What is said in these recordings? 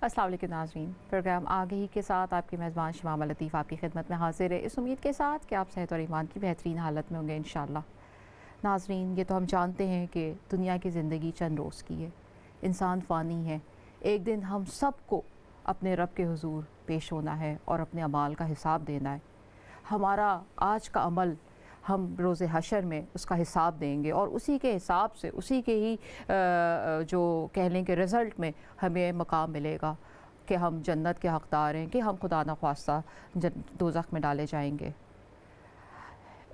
अस्सलाम वालेकुम नाज़रीन, प्रोग्राम आगे ही के साथ आपकी मेज़बान शमामा लतीफ़ आपकी खिदमत में हाजिर है, इस उम्मीद के साथ कि आप सेहत और ईमान की बेहतरीन हालत में होंगे इंशाअल्लाह। नाज़रीन, ये तो हम जानते हैं कि दुनिया की ज़िंदगी चंद रोज़ की है, इंसान फ़ानी है, एक दिन हम सबको अपने रब के हुज़ूर पेश होना है और अपने अमाल का हिसाब देना है। हमारा आज का अमल हम रोज़े हशर में उसका हिसाब देंगे और उसी के हिसाब से उसी के ही जो कह लें कि रिज़ल्ट में हमें मकाम मिलेगा कि हम जन्नत के हक़दार हैं, कि हम खुदा न ख्वास्ता दोज़ख में डाले जाएंगे।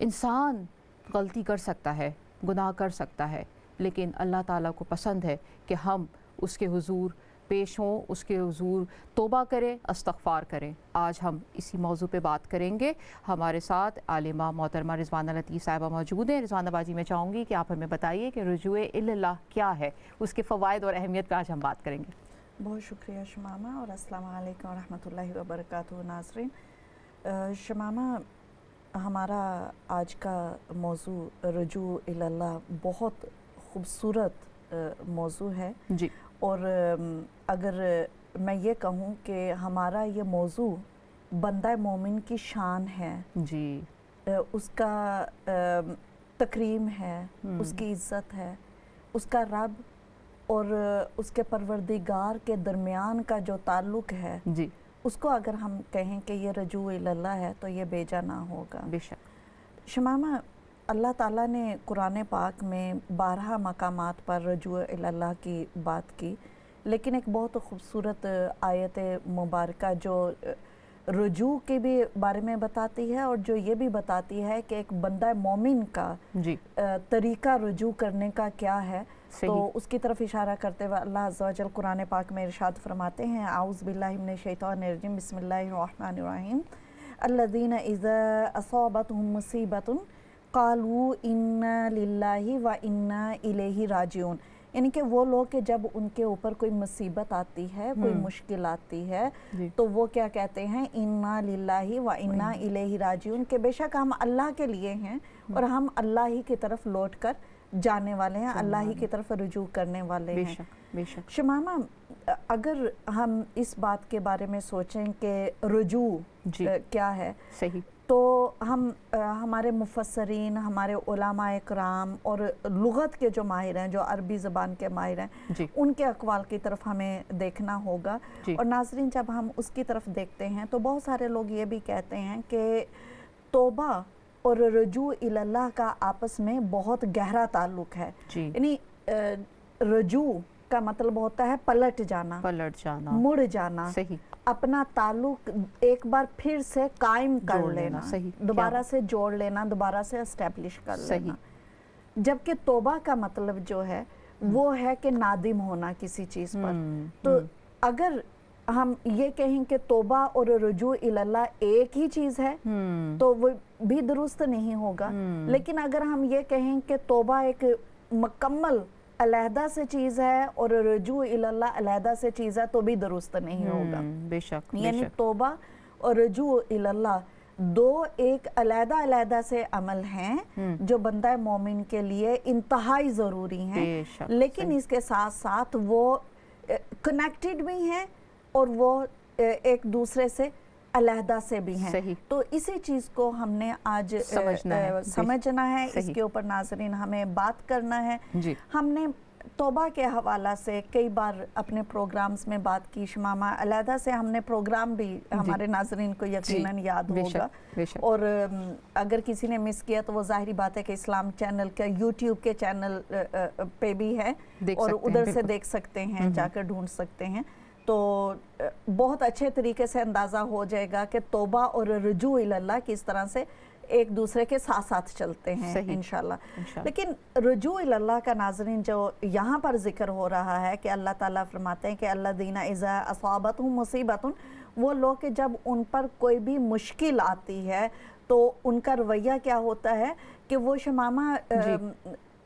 इंसान गलती कर सकता है, गुनाह कर सकता है, लेकिन अल्लाह ताला को पसंद है कि हम उसके हुज़ूर पेश हों, उसके हुज़ूर तौबा करें, इस्तग़फ़ार करें। आज हम इसी मौजू पे बात करेंगे। हमारे साथ आलिमा मोहतरमा रिज़वाना लतीफ़ साहिबा मौजूद हैं। रिज़वाना बाजी, मैं चाहूँगी कि आप हमें बताइए कि रुजूए इल्लल्लाह क्या है, उसके फ़वाइद और अहमियत पे आज हम बात करेंगे। बहुत शुक्रिया शमामा और अस्सलाम वालेकुम रहमतुल्लाहि व बरकातुहू। नाज़रीन, शमामा, हमारा आज का मौजू रुजू इल्लल्लाह बहुत ख़ूबसूरत मौजू है जी। और अगर मैं ये कहूँ कि हमारा ये मौजू बंदा मोमिन की शान है जी, उसका तकरीम है, उसकी इज़्ज़त है, उसका रब और उसके परवरदिगार के दरमियान का जो ताल्लुक़ है जी, उसको अगर हम कहें कि ये रजू इल्लल्लाह है तो ये बेजा ना होगा। बेशक। शमामा, अल्लाह ताला ने कुरान पाक में 12 मकामात पर रजू इल्लल्लाह की बात की, लेकिन एक बहुत खूबसूरत आयत मुबारका जो रुजू के भी बारे में बताती है और जो ये भी बताती है कि एक बंदा मोमिन का जी, तरीका रुजू करने का क्या है, सही। तो उसकी तरफ इशारा करते हुए अल्लाह अज़्ज़ा व जल कुरान पाक में इरशाद फरमाते हैं, आऊज़ बिल्लाहि मिनश शैतानिर रजीम, बिस्मिल्लाहिर रहमानिर रहीम, अल्लज़ीना इज़ा असाबतहुम मुसीबतुन क़ालू इन्ना लिल्लाहि व इन्ना इलैहि राजिऊन। यानी कि वो लोग कि जब उनके ऊपर कोई मुसीबत आती है, कोई मुश्किल आती है, तो वो क्या कहते हैं, इन्ना लिल्लाहि व इन्ना इलैहि राजिऊन, कि बेशक हम अल्लाह के लिए हैं और हम अल्लाह ही की तरफ लौट कर जाने वाले हैं, अल्लाह ही की तरफ रुजू करने वाले हैं। बेशक, बेशक। शमामा, अगर हम इस बात के बारे में सोचें कि रुजू क्या है, सही। तो हम हमारे मुफस्सरीन, हमारे उलमाए कराम और लुगत के जो माहिर हैं, जो अरबी ज़बान के माहिर हैं, उनके अक़वाल की तरफ हमें देखना होगा। और नाज़रीन, जब हम उसकी तरफ देखते हैं तो बहुत सारे लोग ये भी कहते हैं कि तौबा और रुजू इल्लल्लाह का आपस में बहुत गहरा ताल्लुक़ है। यानी रुजू का मतलब होता है पलट जाना, मुड़ जाना, सही, अपना ताल्लुक एक बार फिर से कायम कर लेना, दोबारा से जोड़ लेना, दोबारा से एस्टेब्लिश कर लेना। जबकि तौबा का मतलब जो है वो है कि नादिम होना किसी चीज़ पर। तो अगर हम ये कहें कि तौबा और रुजू इल्लल्लाह एक ही चीज़ है तो वो भी दुरुस्त नहीं होगा, लेकिन अगर हम ये कहें कि तौबा एक मुकम्मल अलहदा से चीज़ है और रुजू इल्लल्लाह अलहदा से चीज़ है तो भी दुरुस्त नहीं होगा। बेशक। यानी तौबा और रुजू इल्लल्लाह दो एक अलहदा अलहदा से अमल हैं जो बंदा मोमिन के लिए इंतहाई ज़रूरी हैं, लेकिन इसके साथ साथ वो कनेक्टेड भी हैं और वो एक दूसरे से अलहदा से भी हैं। तो इसी चीज़ को हमने आज समझना है, इसके ऊपर नाज़रीन हमें बात करना है। हमने तौबा के हवाला से कई बार अपने प्रोग्राम्स में बात की शमामा, अलहदा से हमने प्रोग्राम भी हमारे नाज़रीन को यकीनन याद होगा, और अगर किसी ने मिस किया तो वो ज़ाहिरी बात है कि इस्लाम चैनल का यूट्यूब के चैनल पे भी है और उधर से देख सकते हैं, जाकर ढूंढ सकते हैं। तो बहुत अच्छे तरीके से अंदाज़ा हो जाएगा कि तौबा और रुजू इल्लल्लाह किस तरह से एक दूसरे के साथ साथ चलते हैं इंशाल्लाह। लेकिन रुजू इल्लल्लाह का नाज़रीन जो यहाँ पर जिक्र हो रहा है कि अल्लाह ताला फरमाते हैं कि अल्लज़ीना इज़ा असाबतहुम मुसीबतुन, वो लोग कि जब उन पर कोई भी मुश्किल आती है तो उनका रवैया क्या होता है कि वो शमामा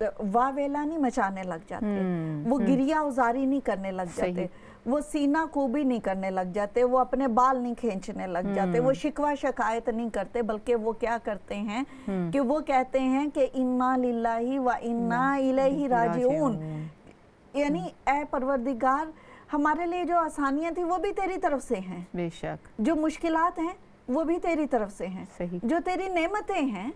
वावेला नहीं मचाने लग जाते, वो गिरिया उजारी नहीं करने लग जाते, वो सीना खूबी नहीं करने लग जाते, वो अपने बाल नहीं खींचने लग जाते, वो शिकवा शिकायत नहीं करते, बल्कि वो क्या करते हैं कि वो कहते हैं कि इन्ना लिल्लाहि व इन्ना इलैहि राजिऊन, यानी ए परवरदिगार हमारे लिए जो आसानियां थी वो भी तेरी तरफ से हैं, बेशक, जो मुश्किलात हैं वो भी तेरी तरफ से हैं, सही, जो तेरी नेमतें हैं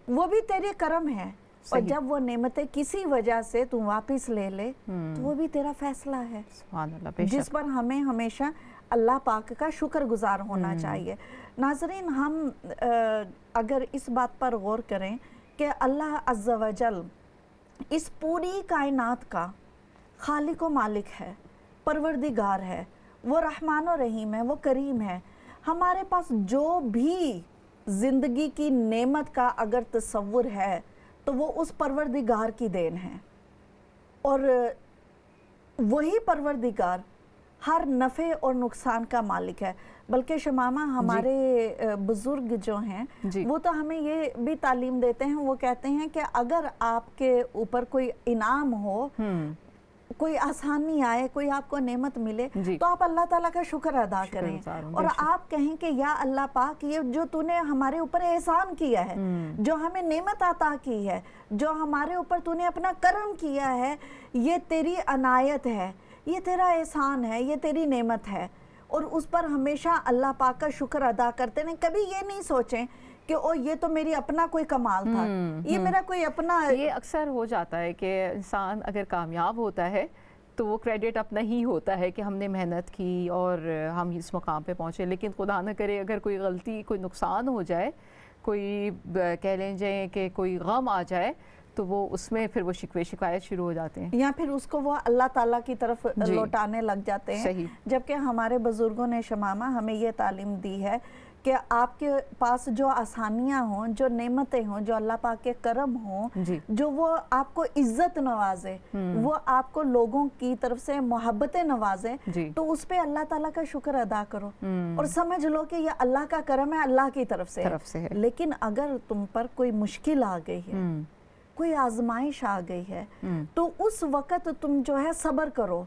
वो भी तेरे करम है, और जब वो नेमतें किसी वजह से तू वापस ले ले तो वो भी तेरा फैसला है, सुभान अल्लाह, बेशक, जिस पर हमें हमेशा अल्लाह पाक का शुक्रगुजार होना चाहिए। नाज़रीन, हम अगर इस बात पर गौर करें कि अल्लाह अज़्ज़ा वजल इस पूरी कायनात का खालिक व मालिक है, परवरदिगार है, वो रहमान और रहीम है, वो करीम है। हमारे पास जो भी ज़िंदगी की नेमत का अगर तसव्वुर है तो वो उस परवरदिगार की देन है, और वही परवरदिगार हर नफ़े और नुकसान का मालिक है। बल्कि शमामा, हमारे बुज़ुर्ग जो हैं वो तो हमें ये भी तालीम देते हैं, वो कहते हैं कि अगर आपके ऊपर कोई इनाम हो, कोई आसानी आए, कोई आपको नेमत मिले, तो आप अल्लाह ताला का शुक्र अदा करें और आप कहें कि या अल्लाह पाक, ये जो तूने हमारे ऊपर एहसान किया है, जो हमें नेमत अता की है, जो हमारे ऊपर तूने अपना करम किया है, ये तेरी अनायत है, ये तेरा एहसान है, ये तेरी नेमत है, और उस पर हमेशा अल्लाह पाक का शुक्र अदा करते रहें। कभी ये नहीं सोचें कि ओ ये तो मेरी अपना कोई कमाल था, ये मेरा कोई अपना। ये अक्सर हो जाता है कि इंसान अगर कामयाब होता है तो वो क्रेडिट अपना ही होता है कि हमने मेहनत की और हम इस मुकाम पे पहुँचे, लेकिन खुदा न करे अगर कोई गलती, कोई नुकसान हो जाए, कोई कह लें जाए कि कोई गम आ जाए, तो वो उसमें फिर वो शिकवे शिकायत शुरू हो जाते हैं, या फिर उसको वो अल्लाह ताला की तरफ लौटाने लग जाते हैं। जबकि हमारे बुजुर्गों ने शमामा हमें ये तालीम दी है कि आपके पास जो आसानियां हों, जो नेमतें हों, जो अल्लाह पाक के करम हों, जो वो आपको इज्जत नवाजे, वो आपको लोगों की तरफ से मोहब्बतें नवाजे, तो उस पे अल्लाह ताला का शुक्र अदा करो और समझ लो कि ये अल्लाह का करम है, अल्लाह की तरफ से है। लेकिन अगर तुम पर कोई मुश्किल आ गई है, कोई आजमाइश आ गई है, तो उस वक्त तुम जो है सब्र करो।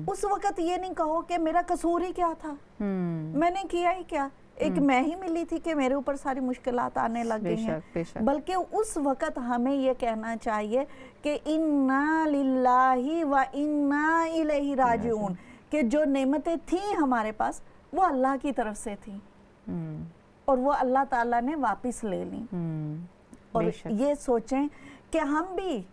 उस वक्त ये नहीं कहो कि मेरा कसूर ही क्या था, मैंने किया ही क्या, एक मैं ही मिली थी कि मेरे ऊपर सारी मुश्किलात आने लग गई हैं। बल्कि उस वक्त हमें ये कहना चाहिए कि इन्ना लिल्लाही व इन्ना इलैहि राजिऊन, कि जो नेमतें थी हमारे पास वो अल्लाह की तरफ से थी और वो अल्लाह ताला ने वापस ले ली। और ये सोचें कि हम भी,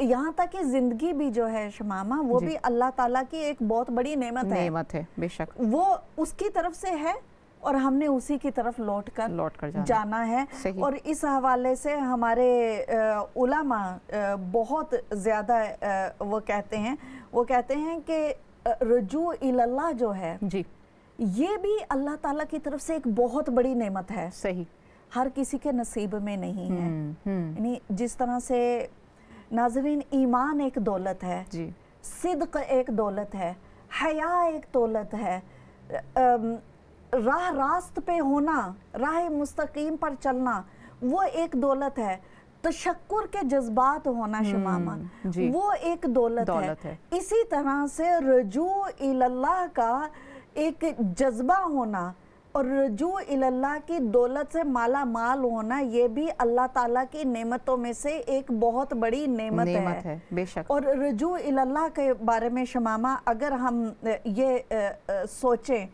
यहाँ तक कि जिंदगी भी जो है शमामा, वो भी अल्लाह ताला की एक बहुत बड़ी नेमत है, बेशक वो उसकी तरफ से है और हमने उसी की तरफ लौट कर जाना है। और इस हवाले से हमारे उलमा बहुत ज़्यादा वो कहते हैं कि रजू इल्लाह जो है जी, ये भी अल्लाह ताला की तरफ से एक बहुत बड़ी नेमत है। सही, हर किसी के नसीब में नहीं है। यानी जिस तरह से नाज़रीन, ईमान एक दौलत है जी, सिद्क एक दौलत है, हया एक दौलत है, राह रास्त पे होना, राह मुस्तकीम पर चलना वो एक दौलत है, तशक्कुर के जज्बात होना शमामा वो एक दौलत है। इसी तरह से रजू इल्लाह का एक जज्बा होना और रजू इल्लाह की दौलत से माला माल होना, ये भी अल्लाह ताला की नेमतों में से एक बहुत बड़ी नेमत है, बेशक। और रजू इल्लाह के बारे में शमामा अगर हम ये सोचें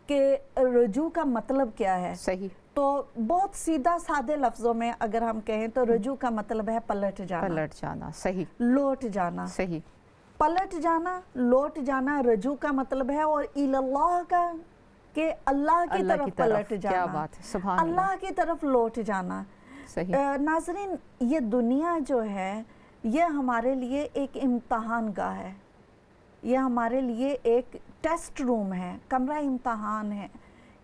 कि रजू का मतलब क्या है, सही, तो बहुत सीधा सादे लफ्जों में अगर हम कहें तो रजू का मतलब है पलट जाना, सही, लौट जाना, सही, पलट जाना, लौट जाना रजू का मतलब है। और इल्लाह का कि अल्लाह की तरफ पलट जाना, क्या बात है, सुभान अल्लाह, अल्लाह की तरफ लौट जाना। सही। नाज़रीन, ये दुनिया जो है ये हमारे लिए एक इम्तहान गाह है, ये हमारे लिए एक टेस्ट रूम है, कमरा इम्तहान है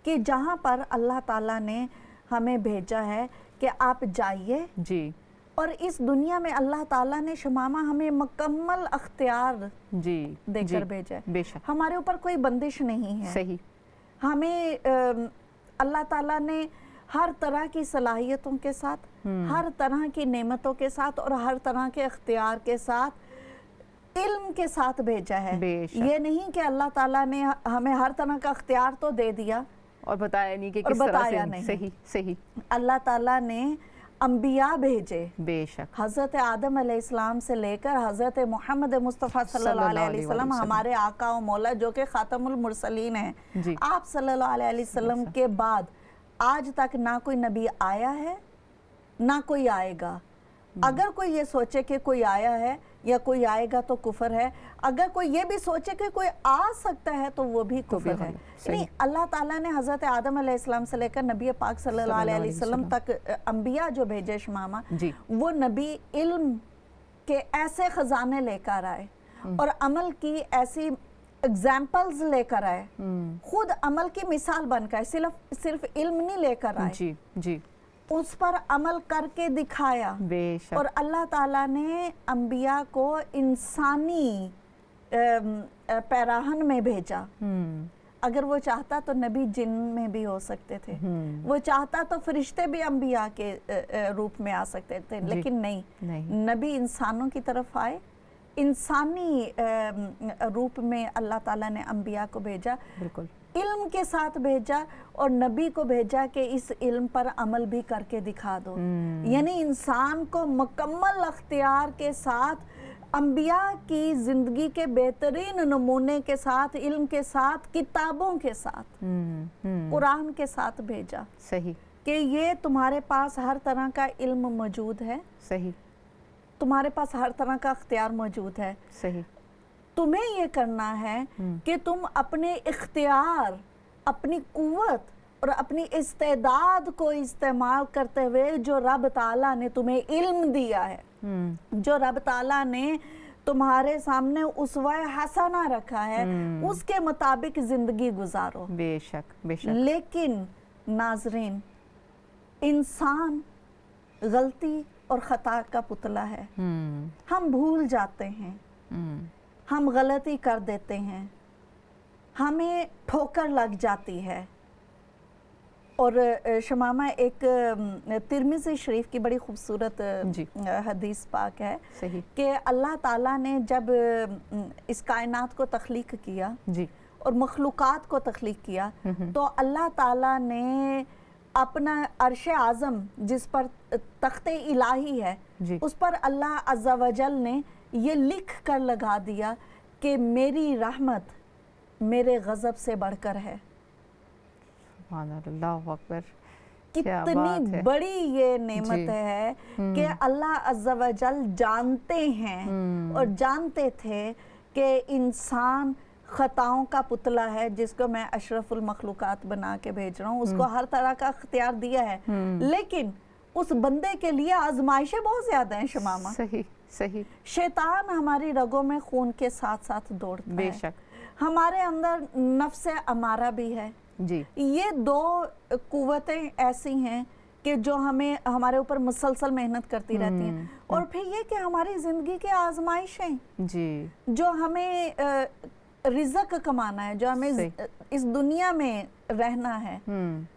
कि जहाँ पर अल्लाह ताला ने हमें भेजा है कि आप जाइए जी। और इस दुनिया में अल्लाह ताला ने शमामा हमें मुकम्मल अख्तियार जी देकर भेजा है, बेशक। हमारे ऊपर कोई बंदिश नहीं है, सही। हमें अल्लाह ताला ने हर तरह की सलाहियतों के साथ, हर तरह की नेमतों के साथ और हर तरह के अख्तियार के साथ, इल्म के साथ भेजा है। ये नहीं कि अल्लाह ताला ने हमें हर तरह का अख्तियार तो दे दिया और बताया नहीं कि किस तरह से, नहीं। सही, सही। अल्लाह ताला ने अंबिया भेजे, बेशक, हज़रत आदम अलैहिस्सलाम से लेकर हज़रत मोहम्मद मुस्तफ़ा सल्लल्लाहु अलैहि वसल्लम, हमारे आका और मौला जो कि ख़ातमुल मुरसलीन हैं, आप सल्लल्लाहु अलैहि वसल्लम के बाद आज तक ना कोई नबी आया है ना कोई आएगा। अगर कोई ये सोचे कि कोई आया है या कोई आएगा तो कुफर है, अगर कोई ये भी सोचे कि कोई आ सकता है तो वो भी कुफर है। नहीं, अल्लाह ताला ने हज़रत आदम अलैहिस्सलाम से लेकर नबी पाक सल्लल्लाहु अलैहि वसल्लम तक अंबिया जो भेजे शमामा, वो नबी इल्म के ऐसे खजाने लेकर आए और अमल की ऐसी एग्जाम्पल्स लेकर आए, खुद अमल की मिसाल बनकर, सिर्फ इल्म नहीं लेकर आए, जी जी, उस पर अमल करके दिखाया। और अल्लाह ताला ने अंबिया को इंसानी पैराहन में भेजा। अगर वो चाहता तो नबी जिन में भी हो सकते थे, वो चाहता तो फरिश्ते भी अंबिया के रूप में आ सकते थे, लेकिन नहीं, नबी इंसानों की तरफ आए, इंसानी रूप में अल्लाह ताला ने अंबिया को भेजा, बिल्कुल इल्म के साथ भेजा, और नबी को भेजा कि इस इल्म पर अमल भी करके दिखा दो। यानी इंसान को मुकम्मल अख्तियार के साथ अंबिया की जिंदगी के बेहतरीन नमूने के साथ, इल्म के साथ, किताबों के साथ, कुरान के साथ भेजा। सही, कि ये तुम्हारे पास हर तरह का इल्म मौजूद है, सही, तुम्हारे पास हर तरह का अख्तियार मौजूद है, सही, तुम्हें ये करना है कि तुम अपने इख्तियार, अपनी कुव्वत और अपनी इस्तेदाद को इस्तेमाल करते हुए जो रब ताला ने तुम्हें इल्म दिया है, जो रब ताला ने तुम्हारे सामने उसवा हसना रखा है, उसके मुताबिक जिंदगी गुजारो। बेशक, बेशक। लेकिन नाजरीन, इंसान गलती और खता का पुतला है। हम भूल जाते हैं, हम गलती कर देते हैं, हमें ठोकर लग जाती है। और शमामा, एक तिरमिज़ी शरीफ की बड़ी खूबसूरत हदीस पाक है कि अल्लाह ताला ने जब इस कायनात को तख्लीक किया जी, और मखलूक़ात को तख्लीक किया, तो अल्लाह ताला ने अपना अर्श आज़म जिस पर तख्ते इलाही है, उस पर अल्लाह अज़्ज़ा वजल ने ये लिख कर लगा दिया कि मेरी रहमत मेरे गज़ब से बढ़कर है। अल्लाहु अकबर, कितनी बड़ी ये नेमत है कि अल्लाह अज़्ज़ा वजल जानते हैं और जानते थे कि इंसान खताओं का पुतला है, जिसको मैं अशरफुल मखलूकात बना के भेज रहा हूँ, उसको हर तरह का इख्तियार दिया है, लेकिन उस बंदे के लिए आजमाइशें बहुत ज्यादा हैं शमामा। सही, सही। शैतान हमारी रगों में खून के साथ साथ दौड़ता है, हमारे अंदर नफ्स अमारा भी है जी। ये दो कुव्वतें ऐसी हैं कि जो हमें, हमारे ऊपर मुसलसल मेहनत करती रहती हैं, और फिर ये कि हमारी जिंदगी के आजमाइशें जी, जो हमें रिज़्क़ कमाना है, जो हमें इस दुनिया में रहना है,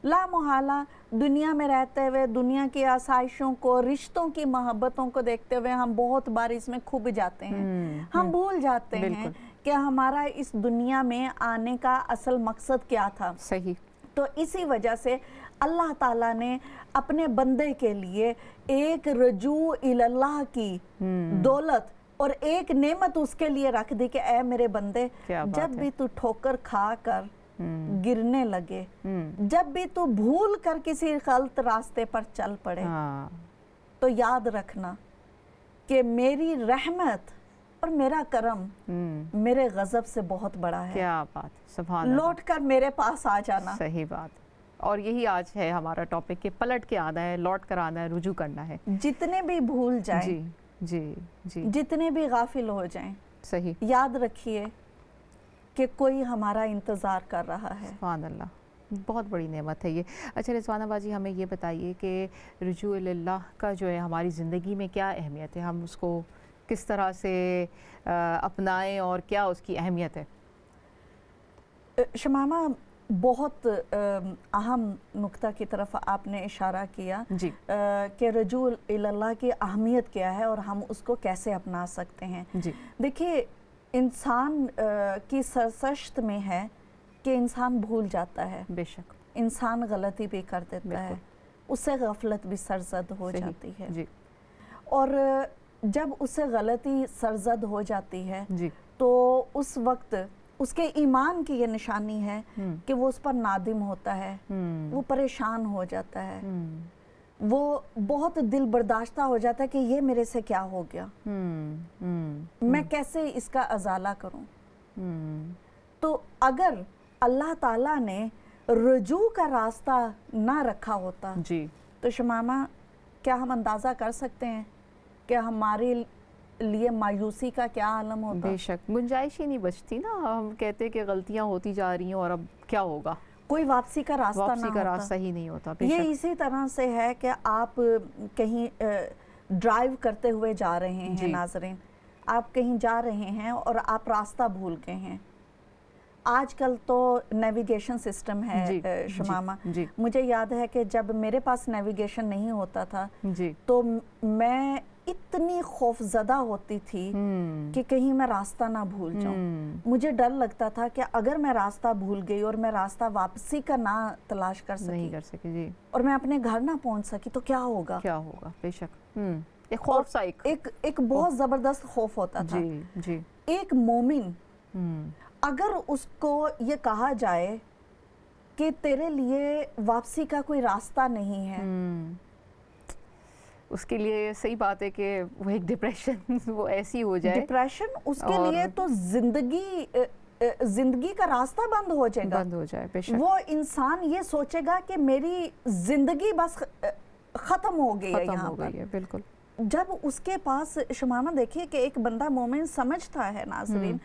ला मुहाला दुनिया में रहते हुए दुनिया की आसाइशों को, रिश्तों की मोहब्बतों को देखते हुए हम बहुत बार इसमें खुब जाते हैं। हम भूल जाते हैं कि हमारा इस दुनिया में आने का असल मकसद क्या था। सही। तो इसी वजह से अल्लाह ताला ने अपने बंदे के लिए एक रजू इल्लाह की दौलत और एक नेमत उसके लिए रख दी कि ऐ मेरे बंदे, जब भी तू ठोकर खा कर गिरने लगे, जब भी तू भूल कर किसी गलत रास्ते पर चल पड़े, तो याद रखना कि मेरी रहमत और मेरा करम मेरे गजब से बहुत बड़ा है। क्या बात, सुभान अल्लाह। लौट कर मेरे पास आ जाना। सही बात। और यही आज है हमारा टॉपिक कि पलट के आना है, लौट कर आना है, रुजू करना है। जितने भी भूल जाएं, जी जी जी, जितने भी गाफिल हो जाएं, सही, याद रखिए कि कोई हमारा इंतज़ार कर रहा है। सुभान अल्लाह, बहुत बड़ी नेमत है ये। अच्छा रिजवाना बाजी, हमें ये बताइए कि रुजू इल्लाह का जो है हमारी ज़िंदगी में क्या अहमियत है, हम उसको किस तरह से अपनाएं और क्या उसकी अहमियत है? शमामा, बहुत अहम नुक्ता की तरफ आपने इशारा किया जी, कि रुजू इल्लाह की अहमियत क्या है और हम उसको कैसे अपना सकते हैं जी। देखिए, इंसान की सरसश्त में है कि इंसान भूल जाता है, बेशक, इंसान गलती भी कर देता है, उससे गफलत भी सरजद हो जाती है जी। और जब उससे गलती सरजद हो जाती है जी। तो उस वक्त उसके ईमान की ये निशानी है कि वो उस पर नादिम होता है, वो परेशान हो जाता है, वो बहुत दिल बर्दाश्ता हो जाता है कि ये मेरे से क्या हो गया, मैं कैसे इसका अजाला करूं। तो अगर अल्लाह ताला ने रुजू का रास्ता ना रखा होता जी, तो शमामा क्या हम अंदाज़ा कर सकते हैं कि हमारे लिए मायूसी का क्या आलम होता। बेशक गुंजाइश ही नहीं बचती ना, हम कहते कि गलतियां होती जा रही हैं और अब क्या होगा, कोई वापसी का रास्ता ही नहीं होता। ये इसी तरह से है कि आप कहीं ड्राइव करते हुए जा रहे हैं नाज़रीन, आप कहीं जा रहे हैं और आप रास्ता भूल गए हैं। आजकल तो नेविगेशन सिस्टम है शमामा, मुझे याद है कि जब मेरे पास नेविगेशन नहीं होता था तो मैं इतनी खौफजदा होती थी कि कहीं मैं रास्ता ना भूल जाऊं। मुझे डर लगता था कि अगर मैं रास्ता भूल गई और मैं रास्ता वापसी का ना तलाश कर सकी जी, और मैं अपने घर ना पहुंच सकी तो क्या होगा। बेशक एक खौफ सा एक बहुत जबरदस्त खौफ होता था। जी। एक मोमिन अगर उसको ये कहा जाए कि तेरे लिए वापसी का कोई रास्ता नहीं है, उसके लिए सही बात है कि वो एक डिप्रेशन वो ऐसी हो जाए, डिप्रेशन उसके लिए तो जिंदगी का रास्ता बंद हो जाए। वो इंसान ये सोचेगा कि मेरी जिंदगी बस खत्म हो गई है यहाँ पर। बिल्कुल। जब उसके पास शमामा देखिए कि एक बंदा मोमिन समझता है नाज़रीन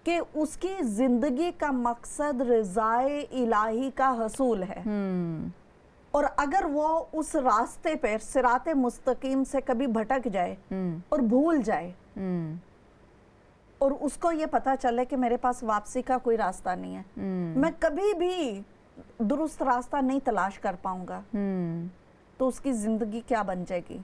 कि उसकी जिंदगी का मकसद रिज़ाए इलाही का हसूल है, और अगर वो उस रास्ते पर सिराते मुस्तकीम से कभी भटक जाए और भूल जाए और उसको ये पता चले कि मेरे पास वापसी का कोई रास्ता नहीं है, मैं कभी भी दुरुस्त रास्ता नहीं तलाश कर पाऊंगा, तो उसकी जिंदगी क्या बन जाएगी।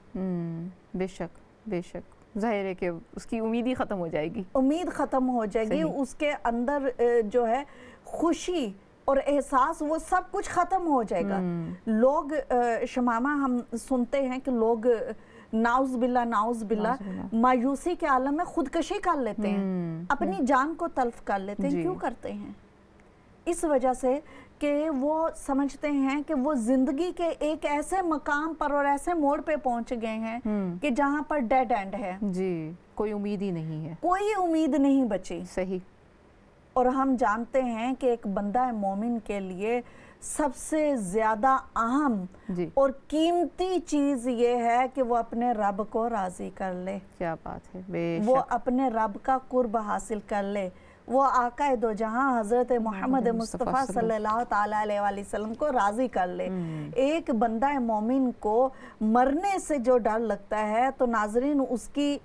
बेशक जाहिर है कि उसकी उम्मीद ही खत्म हो जाएगी, उसके अंदर जो है खुशी और एहसास वो सब कुछ खत्म हो जाएगा। लोग शमामा हम सुनते हैं कि लोग नाउज़ बिल्ला मायूसी के आलम में खुदकशी कर लेते हैं, अपनी जान को तल्फ कर लेते हैं। क्यों करते हैं? इस वजह से कि वो समझते हैं कि वो जिंदगी के एक ऐसे मकाम पर और ऐसे मोड़ पे पहुंच गए हैं कि जहां पर डेड एंड है जी, कोई उम्मीद ही नहीं है, कोई उम्मीद नहीं बची। सही। और हम जानते हैं कि एक बंदा मोमिन के लिए सबसे ज्यादा अहम और कीमती चीज ये है कि वो अपने रब को राजी कर ले। क्या बात है, बेशक। वो अपने रब का कुर्ब हासिल कर ले, वो आका दो जहां हजरत मोहम्मद मुस्तफ़ा सल्लल्लाहु ताला अलैहि वसल्लम को राजी कर ले। एक बंदा मोमिन को मरने से जो डर लगता है तो नाजरीन उसकी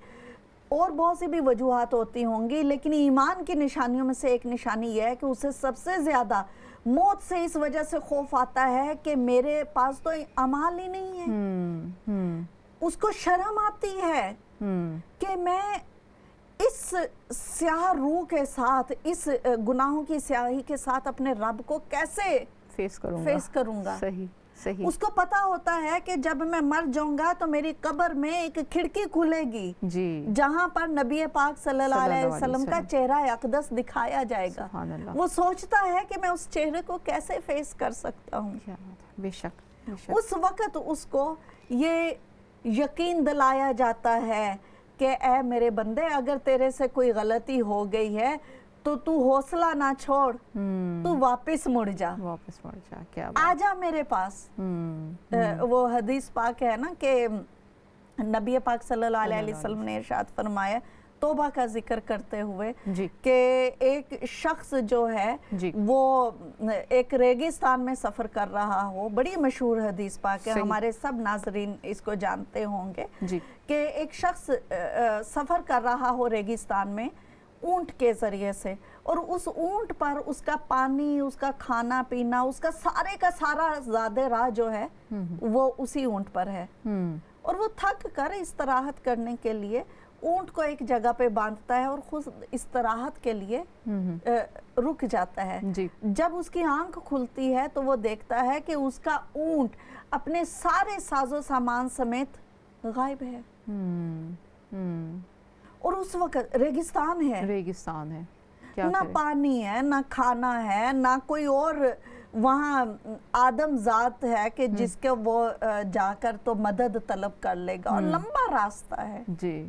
और बहुत सी भी वजूहात होती होंगी, लेकिन ईमान की निशानियों में से एक निशानी यह है कि उसे सबसे ज्यादा मौत से इस वजह से खौफ आता है कि मेरे पास तो अमाल ही नहीं है। उसको शर्म आती है कि मैं इस स्याह रूह के साथ, इस गुनाहों की स्याही के साथ अपने रब को कैसे फेस करूंगा। सही। उसको पता होता है कि जब मैं मर जाऊंगा तो मेरी कब्र में एक खिड़की खुलेगी जहां पर नबी पाक सल्लल्लाहु अलैहि वसल्लम का चेहरा अक़दस दिखाया जाएगा। वो सोचता है कि मैं उस चेहरे को कैसे फेस कर सकता हूँ। बेशक। उस वक्त उसको ये यकीन दिलाया जाता है कि ऐ मेरे बंदे, अगर तेरे से कोई गलती हो गई है तो तू हौसला ना छोड़, तू वापस मुड़ जा। क्या आजा मेरे पास। वो हदीस पाक है ना कि नबी पाक सल्लल्लाहु अलैहि वसल्लम ने इरशाद फरमाया तौबा का जिक्र करते हुए कि एक शख्स जो है वो एक रेगिस्तान में सफ़र कर रहा हो, बड़ी मशहूर हदीस पाक है, हमारे सब नाजरीन इसको जानते होंगे कि एक शख्स सफ़र कर रहा हो रेगिस्तान में ऊंट के ज़रिए से, और उस ऊंट पर उसका पानी, उसका खाना पीना, उसका सारे का सारा ज़्यादा राह जो है वो उसी ऊंट पर है, और वो थक कर इस्तराहत करने के लिए ऊंट को एक जगह पे बांधता है और खुद इस्तराहत के लिए रुक जाता है। जी। जब उसकी आंख खुलती है तो वो देखता है कि उसका ऊंट अपने सारे साजो सामान समेत गायब है। और उस वक्त रेगिस्तान है, रेगिस्तान है, क्या ना करें? पानी है, ना खाना है, ना कोई और वहाँ आदम जात है कि जिसके वो जाकर तो मदद तलब कर लेगा, और लंबा रास्ता है, जी,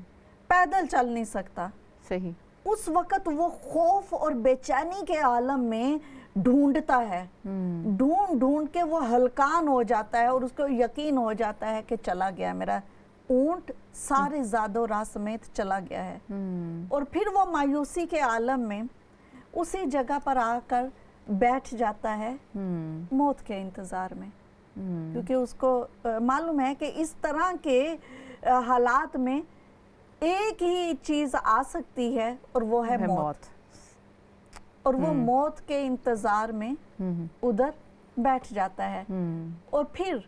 पैदल चल नहीं सकता। सही। उस वक्त वो खौफ और बेचैनी के आलम में ढूंढता है, ढूंढ ढूंढ के वो हलकान हो जाता है और उसको यकीन हो जाता है कि चला गया मेरा ऊंट, सारे ज़ादो राह समेत चला गया है। और फिर वो मायूसी के आलम में उसी जगह पर आकर बैठ जाता है मौत के इंतज़ार में, क्योंकि उसको मालूम है कि इस तरह के हालात में एक ही चीज़ आ सकती है और वो है मौत। और वो मौत के इंतज़ार में उधर बैठ जाता है। और फिर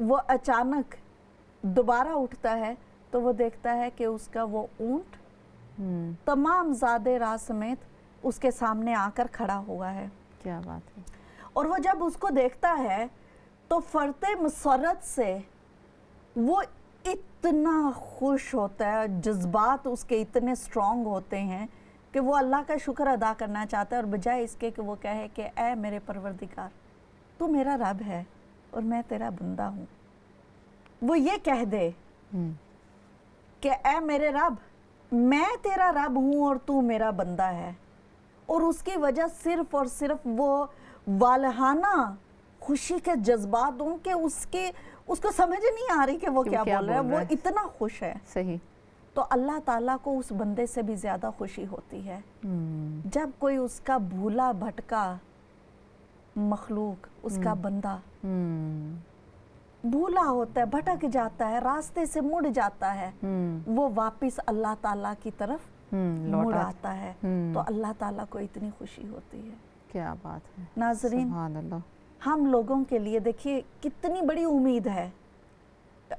वो अचानक दोबारा उठता है तो वो देखता है कि उसका वो ऊंट तमाम ज़ादे राह समेत उसके सामने आकर खड़ा हुआ है। क्या बात है। और वो जब उसको देखता है तो फरते मसरत से वो इतना खुश होता है, जज्बात उसके इतने स्ट्रॉन्ग होते हैं कि वो अल्लाह का शुक्र अदा करना चाहता है, और बजाय इसके कि वो कहे कि ऐ मेरे परवरदिगार, तू मेरा रब है और मैं तेरा बंदा हूँ, वो ये कह दे कि ऐ मेरे रब, मैं तेरा रब हूँ और तू मेरा बंदा है। और उसकी वजह सिर्फ और सिर्फ वो वालहाना खुशी के जज्बात हों कि उसको समझ नहीं आ रही कि वो क्या बोल रहा है, वो इतना खुश है। सही। तो अल्लाह ताला को उस बंदे से भी ज्यादा खुशी होती है जब कोई उसका भूला भटका मखलूक, उसका बंदा भूला होता है, भटक जाता है, रास्ते से मुड़ जाता है, वो वापस अल्लाह ताला की तरफ मुड़ आता है, तो अल्लाह ताला को इतनी खुशी होती है। क्या बात है। नाज़रीन, सुभान अल्लाह, हम लोगों के लिए देखिए कितनी बड़ी उम्मीद है।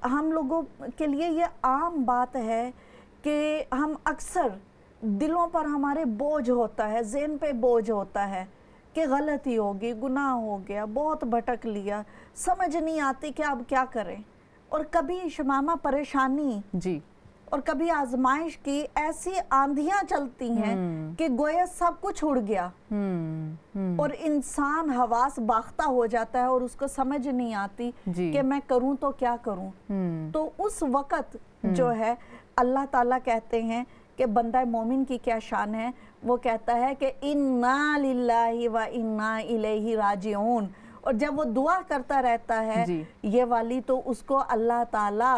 हम लोगों के लिए ये आम बात है कि हम अक्सर दिलों पर हमारे बोझ होता है, ज़हन पे बोझ होता है कि गलती होगी, गुनाह हो गया, बहुत भटक लिया, समझ नहीं आती कि अब क्या करें। और कभी शमामा परेशानी जी, और कभी आजमाइश की ऐसी आंधियां चलती हैं कि गोया सब कुछ उड़ गया और इंसान हवास बाख्ता हो जाता है और उसको समझ नहीं आती कि मैं करूं तो क्या करूं। तो उस वक्त जो है अल्लाह ताला कहते हैं कि बंदा मोमिन की क्या शान है, वो कहता है कि इन्ना लिल्लाहि व इन्ना इलैहि राजिऊन। और जब वो दुआ करता रहता है ये वाली, तो उसको अल्लाह ताला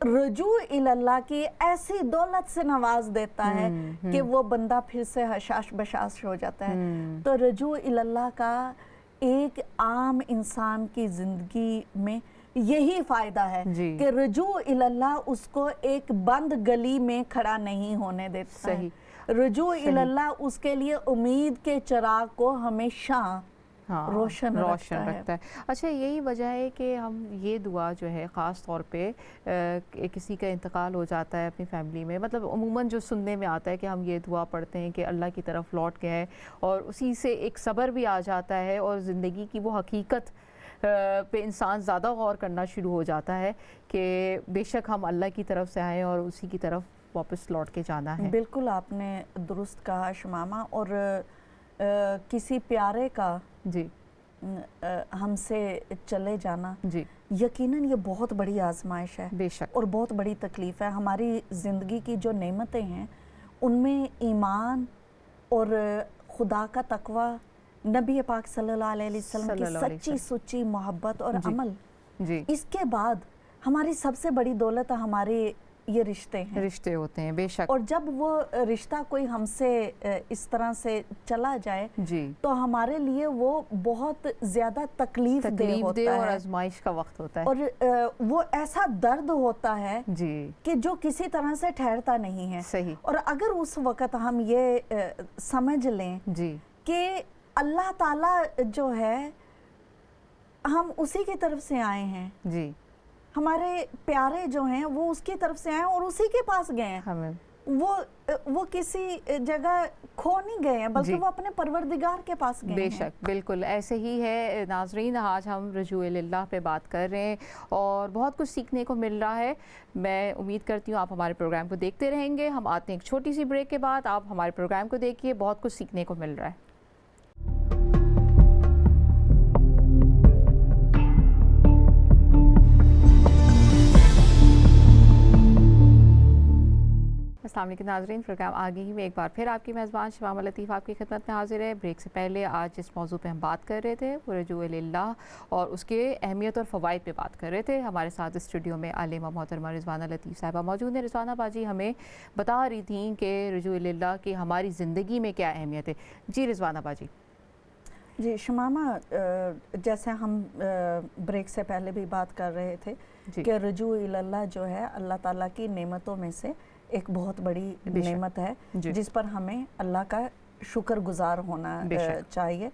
रजू इल्लाह की ऐसी दौलत से नवाज देता है कि वो बंदा फिर से हशाश बशाश हो जाता है। तो रजू इल्लाह का एक आम इंसान की जिंदगी में यही फायदा है कि रजू इल्लाह उसको एक बंद गली में खड़ा नहीं होने देता है। रजू इल्लाह उसके लिए उम्मीद के चिराग को हमेशा रोशन रखता है। अच्छा, यही वजह है कि हम ये दुआ जो है ख़ास तौर पे किसी का इंतकाल हो जाता है अपनी फैमिली में, मतलब उमूमन जो सुनने में आता है कि हम ये दुआ पढ़ते हैं कि अल्लाह की तरफ लौट के है, और उसी से एक सब्र भी आ जाता है और ज़िंदगी की वो हकीकत पे इंसान ज़्यादा गौर करना शुरू हो जाता है कि बेशक हम अल्लाह की तरफ से आए और उसी की तरफ वापस लौट के जाना है। बिल्कुल आपने दुरुस्त कहा शमामा। और किसी प्यारे का हमसे चले जाना यकीनन ये बहुत बड़ी आजमाइश है, बेशक, और बहुत बड़ी तकलीफ़ है। हमारी ज़िंदगी की जो नेमतें हैं उनमें ईमान और खुदा का तकवा, नबी पाक सल्लल्लाहु अलैहि वसल्लम की सच्ची सुच्ची मोहब्बत और अमल, इसके बाद हमारी सबसे बड़ी दौलत हमारे ये रिश्ते होते हैं। बेशक। और जब वो रिश्ता कोई हमसे इस तरह से चला जाए तो हमारे लिए वो बहुत ज्यादा तकलीफ दे होता है और आजमाइश का वक्त होता है, और वो ऐसा दर्द होता है कि जो किसी तरह से ठहरता नहीं है। सही। और अगर उस वक्त हम ये समझ लें कि अल्लाह ताला जो है हम उसी की तरफ से आए हैं, हमारे प्यारे जो हैं वो उसकी तरफ से आए और उसी के पास गए हैं। हमें वो किसी जगह खो नहीं गए हैं, बल्कि वो अपने परवरदिगार के पास गए हैं। बेशक, बिल्कुल ऐसे ही है नाजरीन। आज हम रजूइल्लाह पे बात कर रहे हैं और बहुत कुछ सीखने को मिल रहा है। मैं उम्मीद करती हूँ आप हमारे प्रोग्राम को देखते रहेंगे। हम आते हैं एक छोटी सी ब्रेक के बाद, आप हमारे प्रोग्राम को देखिए, बहुत कुछ सीखने को मिल रहा है। अस्सलाम वालेकुम नाज़रीन, प्रोग्राम आगे ही में एक बार फिर आपकी मेज़बान शमामा लतीफ़ आपकी खिदमत में हाजिर है। ब्रेक से पहले आज जिस मौजू पे हम बात कर रहे थे वो रजूइल्लाह और उसके अहमियत और फ़वाइद पे बात कर रहे थे। हमारे साथ स्टूडियो में आलिमा मोहतरमा रिज़वाना लतीफ़ साहिबा मौजूद हैं। रिज़वाना बाजी हमें बता रही थी कि रजूइल्लाह की हमारी ज़िंदगी में क्या अहमियत है। जी रिज़वाना बाजी। जी शमामा, जैसे हम ब्रेक से पहले भी बात कर रहे थे कि रजूइल्लाह जो है अल्लाह ताला की नेमतों में से एक बहुत बड़ी नेमत है जिस पर हमें अल्लाह का शुक्रगुजार होना चाहिए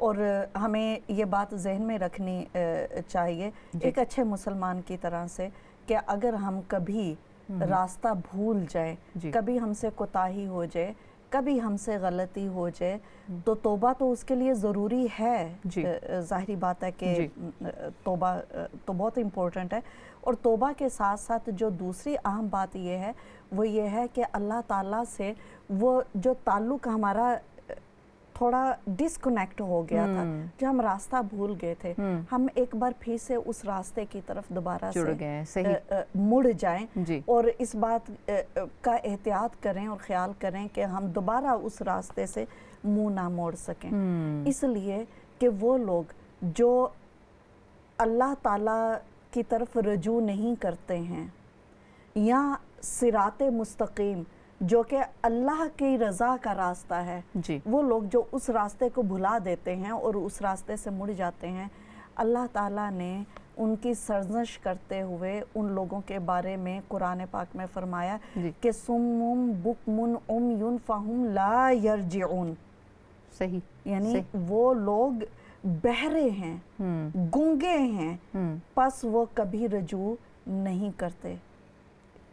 और हमें ये बात जहन में रखनी चाहिए एक अच्छे मुसलमान की तरह से कि अगर हम कभी रास्ता भूल जाए, कभी हमसे कोताही हो जाए, कभी हमसे गलती हो जाए, तो तौबा तो उसके लिए ज़रूरी है। ज़ाहिरी बात है कि तौबा तो बहुत इम्पोर्टेंट है। और तौबा के साथ साथ जो दूसरी अहम बात ये है वो ये है कि अल्लाह ताला से वो जो ताल्लुक़ हमारा थोड़ा डिस्कनेक्ट हो गया था, जो हम रास्ता भूल गए थे, हम एक बार फिर से उस रास्ते की तरफ दोबारा से मुड़ जाएं और इस बात का एहतियात करें और ख्याल करें कि हम दोबारा उस रास्ते से मुंह ना मोड़ सकें। इसलिए कि वो लोग जो अल्लाह ताला की तरफ रजू नहीं करते हैं या सिराते मुस्तकीम जो कि अल्लाह की रज़ा का रास्ता है, वो लोग जो उस रास्ते को भुला देते हैं और उस रास्ते से मुड़ जाते हैं, अल्लाह ताला ने उनकी सरजश करते हुए उन लोगों के बारे में कुरान पाक में फरमाया कि सुम्मुम बुकमुन उम्युन फहुम ला यरजिऊन। सही, यानी वो लोग बहरे हैं, गूंगे हैं, बस वो कभी रजू नहीं करते।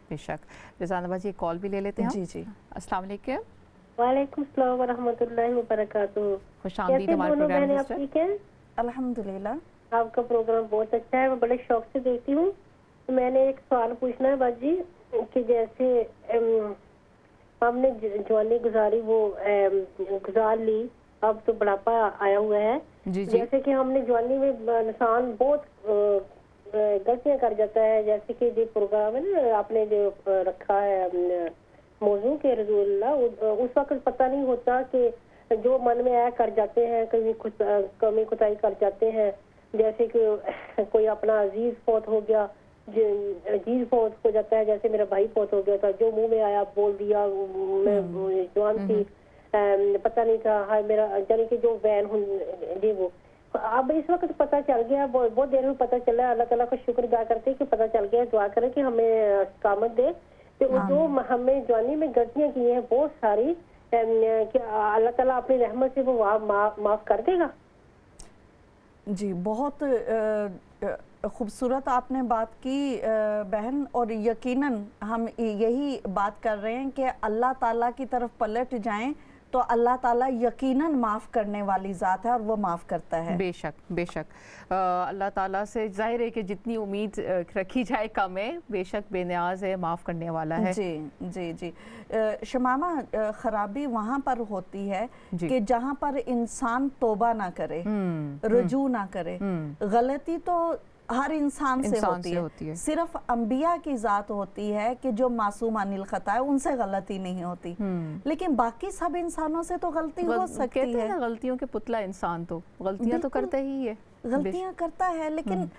बेशक। रिज़वाना बाजी एक कॉल भी ले लेते हैं। जी। अस्सलाम वालेकुम। वालेकुम सलाम व रहमतुल्लाहि व बरकातुहू। खुशामदीद हमारे प्रोग्राम में। आप ठीक हैं? अल्हम्दुलिल्लाह। आपका प्रोग्राम बहुत अच्छा है, मैं बड़े शौक से देखती हूँ। तो मैंने एक सवाल पूछना है बाजी कि जैसे हमने जवानी गुजारी वो गुजार ली, अब तो बुढ़ापा आया हुआ है। जैसे कि हमने जवानी में इंसान बहुत गलतियां कर जाता है, जैसे कि जो प्रोग्राम है ना आपने जो रखा है मौजू के रजूलुल्लाह, उस वक्त पता नहीं होता कि जो मन में आया कर जाते हैं, कभी कमी कुताही कर जाते हैं। जैसे कि कोई अपना अजीज फौत हो गया, अजीज फौत हो जाता है, जैसे मेरा भाई फौत हो गया था, जो मुंह में आया बोल दिया, मैं जवान थी, पता नहीं था, हाय मेरा यानी कि जो वैन जी वो अब इस वक्त पता चल गया, बहुत देर में पता चला। अल्लाह ताला का शुक्र अदा करते हैं कि पता चल गया, दुआ करें कि हमें इस्तिकामत दे। तो जो हमने जवानी में गलतियां की हैं बहुत सारी, कि अल्लाह ताला अपनी रहमत से वो माफ कर देगा। जी, बहुत खूबसूरत आपने बात की बहन, और यकीनन हम यही बात कर रहे हैं कि अल्लाह ताला की तरफ पलट जाएं तो अल्लाह ताला यकीनन माफ़ करने वाली ज़ात है और वो माफ़ करता है। बेशक बेशक। अल्लाह ताला से जाहिर है कि जितनी उम्मीद रखी जाए कम है, बेशक बेनियाज है, माफ़ करने वाला है। जी। शमामा, ख़राबी वहाँ पर होती है कि जहाँ पर इंसान तौबा ना करे, रजू ना करे। गलती तो हर इंसान से होती है। सिर्फ अंबिया की जात होती है कि जो मासूम अनिल खता है, उनसे गलती नहीं होती, लेकिन बाकी सब इंसानों से तो गलती हो सकती है ना। गलतियों के पुतला इंसान तो गलतियां तो करता ही है, गलतियां करता है, लेकिन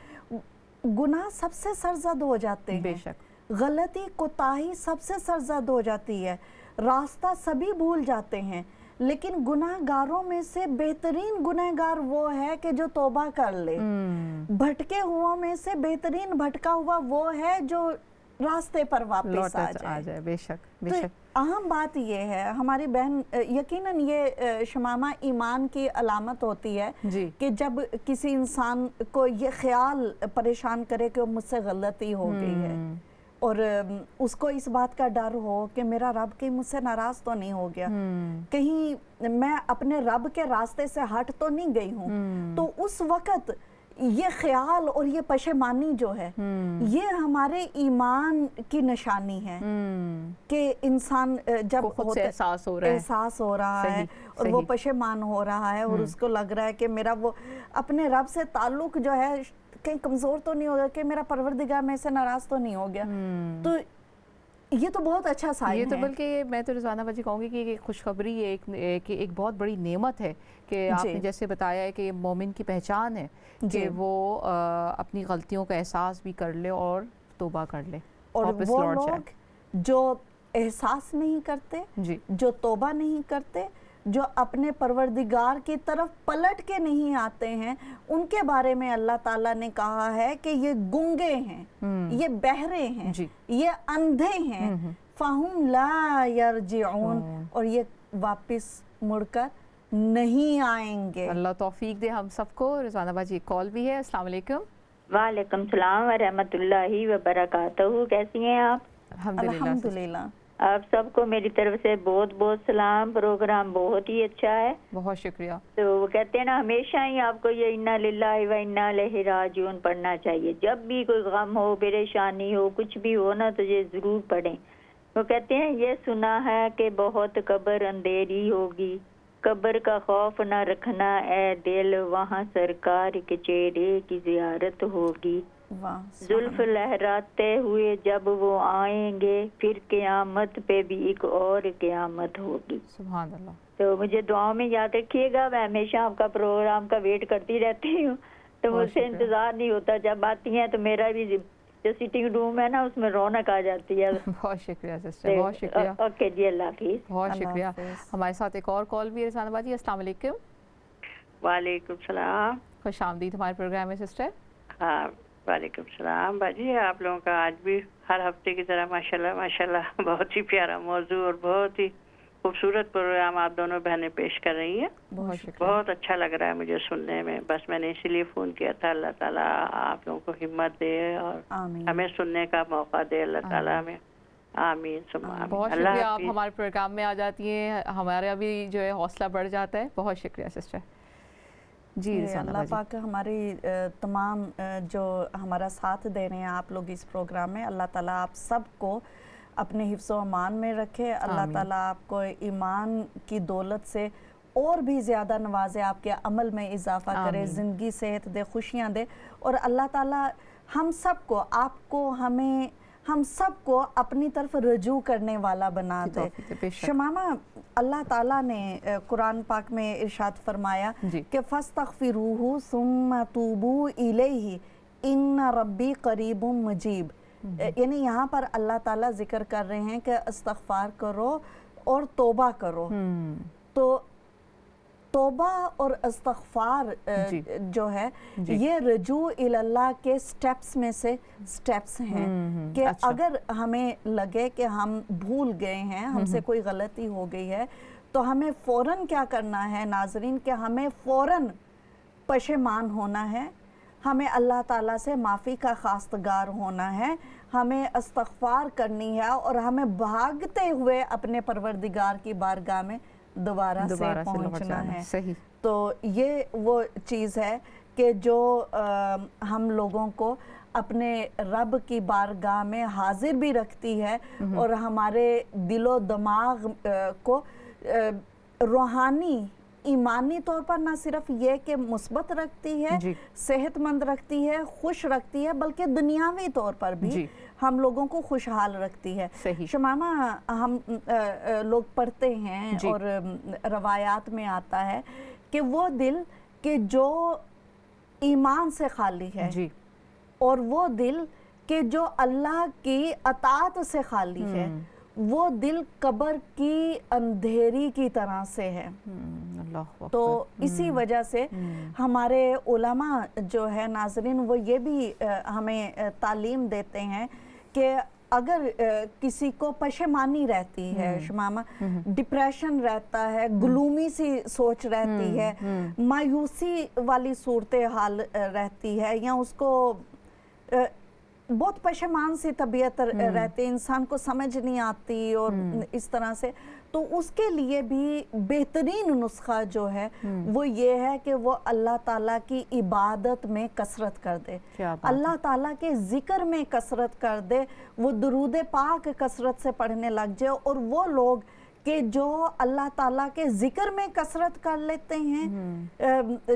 गुनाह सबसे सरजद हो जाते हैं। बेशक। गलती कोताही सबसे सरजद हो जाती है। रास्ता सभी भूल जाते हैं, लेकिन गुनाहगारों में से बेहतरीन गुनहगार वो है कि जो तौबा कर ले। भटके हुओं में से बेहतरीन भटका हुआ वो है जो रास्ते पर वापस आ जाए। बेशक तो बेशक। अहम बात ये है हमारी बहन, यकीनन ये शमामा ईमान की अलामत होती है कि जब किसी इंसान को ये ख्याल परेशान करे कि मुझसे गलती हो गई है और उसको इस बात का डर हो कि मेरा रब कहीं मुझसे नाराज तो नहीं हो गया, कहीं मैं अपने रब के रास्ते से हट तो नहीं गई हूँ। तो उस वक्त ये ख्याल और ये पशेमानी जो है ये हमारे ईमान की निशानी है कि इंसान जब एहसास हो रहा है और वो पशेमान हो रहा है और उसको लग रहा है कि मेरा वो अपने रब से ताल्लुक जो है कहीं कमजोर तो नहीं हो गया, कि मेरा परवरदिगार मेरे से नाराज तो नहीं हो गया। तो ये तो बहुत अच्छा साइन है। ये तो बल्कि मैं तो रिजवाना बाजी कहूँगी कि एक खुशखबरी है, एक बहुत बड़ी नेमत है कि आपने जैसे बताया है कि ये मोमिन की पहचान है कि वो अपनी गलतियों का एहसास भी कर ले और तौबा कर ले। और वो लोग जो एहसास नहीं करते, जो तौबा नहीं करते, जो अपने परवरदिगार की तरफ पलट के नहीं आते हैं, उनके बारे में अल्लाह ताला ने कहा है कि ये गुंगे हैं, ये बहरे हैं, ये अंधे हैं, फ़हुम ला यरजिऊन, और ये वापस मुड़कर नहीं आएंगे। अल्लाह तौफीक दे हम सबको। रिजवाना बाजी कॉल भी है। अस्सलाम वालेकुम। वालेकुम सलाम व रहमतुल्लाहि व बरकातहू। कैसी हैं आप? अल्हम्दुलिल्लाह। आप सबको मेरी तरफ से बहुत बहुत सलाम। प्रोग्राम बहुत ही अच्छा है, बहुत शुक्रिया। तो वो कहते हैं ना हमेशा ही आपको ये इन्ना लिल्लाहि व इन्ना इलैहि राजिऊन पढ़ना चाहिए। जब भी कोई गम हो, परेशानी हो, कुछ भी हो ना, तो ये जरूर पढ़ें। वो कहते हैं ये सुना है कि बहुत कब्र अंधेरी होगी, कब्र का खौफ न रखना ए दिल, वहाँ सरकार के चेहरे की जियारत होगी। जुल्फ लहराते हुए जब वो आएंगे, फिर क़यामत पे भी एक और क़यामत होगी। सुभान अल्लाह। तो मुझे दुआओं में याद रखिएगा। मैं हमेशा आपका प्रोग्राम का वेट करती रहती हूँ, तो मुझसे इंतजार नहीं होता। जब आती हैं तो मेरा भी जो सिटिंग रूम है ना, उसमें रौनक आ जाती है। बहुत शुक्रिया सिस्टर, बहुत शुक्रिया। ओके जी, अल्लाह हाफिज़। बहुत शुक्रिया। हमारे साथ एक और कॉल भी है। रिजवाना बाजी अस्सलाम वालेकुम। वालेकुम सलाम। खुश आमदीद हमारे प्रोग्राम में सिस्टर। हाँ वालेकुम सलाम बाजी। आप लोगों का आज भी हर हफ्ते की तरह माशाल्लाह माशाल्लाह बहुत ही प्यारा मौजू और बहुत ही खूबसूरत प्रोग्राम आप दोनों बहनें पेश कर रही हैं। बहुत अच्छा लग रहा है मुझे सुनने में। बस मैंने इसीलिए फ़ोन किया था। अल्लाह ताला आप लोगों को हिम्मत दे और हमें सुनने का मौका दे। अल्लाह ताला हमें आमीन सुम्मा आमीन। बहुत शुक्रिया, आप हमारे प्रोग्राम में आ जाती हैं, हमारा भी जो है हौसला बढ़ जाता है। बहुत शुक्रिया सिस्टर जी। अल्लाह पाक हमारी तमाम जो हमारा साथ दे रहे हैं आप लोग इस प्रोग्राम में, अल्लाह ताला आप सबको अपने हिफ्ज़ व अमान में रखे। अल्लाह ताला आपको ईमान की दौलत से और भी ज़्यादा नवाजे, आपके अमल में इजाफ़ा करे, ज़िंदगी सेहत दे, खुशियाँ दे, और अल्लाह ताला हम सबको, आपको, हमें, हम सबको अपनी तरफ रजू करने वाला बना दे। शमामा, अल्लाह ताला ने कुरान पाक में इरशाद फरमाया कि फस्तगफिरूहु सुम्मा तूबू इलैहि इन्ना रब्बी करीबुम मुजीब। यानी यहाँ पर अल्लाह ताला जिक्र कर रहे हैं कि इस्तग़फ़ार करो और तौबा करो। तो तौबा और इस्तग़फ़ार जो है ये रजू इल्लाह के स्टेप्स में से स्टेप्स हैं कि अगर हमें लगे कि हम भूल गए हैं, हमसे कोई गलती हो गई है, तो हमें फ़ौरन क्या करना है नाज़रीन, कि हमें फ़ौरन पशेमान होना है, हमें अल्लाह ताला से माफ़ी का खास्तगार होना है, हमें इस्तग़फ़ार करनी है और हमें भागते हुए अपने परवरदिगार की बारगाह में दोबारा से पहुंचना है। सही। तो ये वो चीज़ है कि जो हम लोगों को अपने रब की बारगाह में हाजिर भी रखती है और हमारे दिलो दिमाग को रूहानी ईमानी तौर पर ना सिर्फ ये कि मुस्बत रखती है, सेहतमंद रखती है, खुश रखती है, बल्कि दुनियावी तौर पर भी हम लोगों को खुशहाल रखती है। शमामा, हम लोग पढ़ते हैं और रवायात में आता है कि वो दिल कि जो ईमान से खाली है और वो दिल कि जो अल्लाह की अताअत से खाली है, वो दिल कब्र की अंधेरी की तरह से है। तो इसी वजह से हमारे उलमा जो है नाज़रीन, वो ये भी हमें तालीम देते हैं कि अगर किसी को पशेमानी रहती है शमामा, डिप्रेशन रहता है, ग्लूमी सी सोच रहती है, मायूसी वाली सूरत हाल रहती है, या उसको बहुत पशेमान सी तबीयत रहती है, इंसान को समझ नहीं आती और इस तरह से, तो उसके लिए भी बेहतरीन नुस्खा जो है वो ये है कि वो अल्लाह ताला की इबादत में कसरत कर दे, अल्लाह ताला के जिक्र में कसरत कर दे, वो दुरूद पाक कसरत से पढ़ने लग जाए। और वो लोग कि जो अल्लाह ताला के जिक्र में कसरत कर लेते हैं,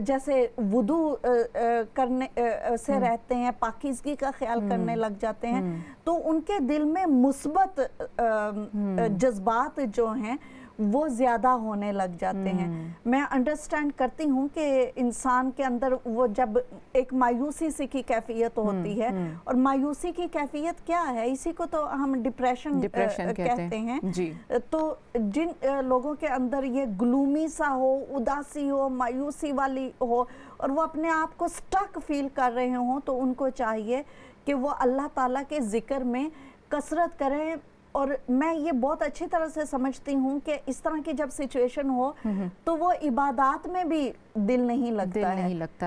जैसे वुदू करने से रहते हैं, पाकीज़गी का ख्याल करने लग जाते हैं, तो उनके दिल में मुस्बत जज्बात जो हैं वो ज़्यादा होने लग जाते हैं। मैं अंडरस्टैंड करती हूँ कि इंसान के अंदर वो जब एक मायूसी सी की कैफियत होती है, और मायूसी की कैफियत क्या है, इसी को तो हम डिप्रेशन कहते हैं जी। तो जिन लोगों के अंदर ये ग्लूमी सा हो, उदासी हो, मायूसी वाली हो, और वो अपने आप को स्टक फील कर रहे हों, तो उनको चाहिए कि वो अल्लाह ताला के जिक्र में कसरत करें। और मैं ये बहुत अच्छी तरह से समझती हूँ कि इस तरह की जब सिचुएशन हो तो वो इबादत में भी दिल नहीं लगता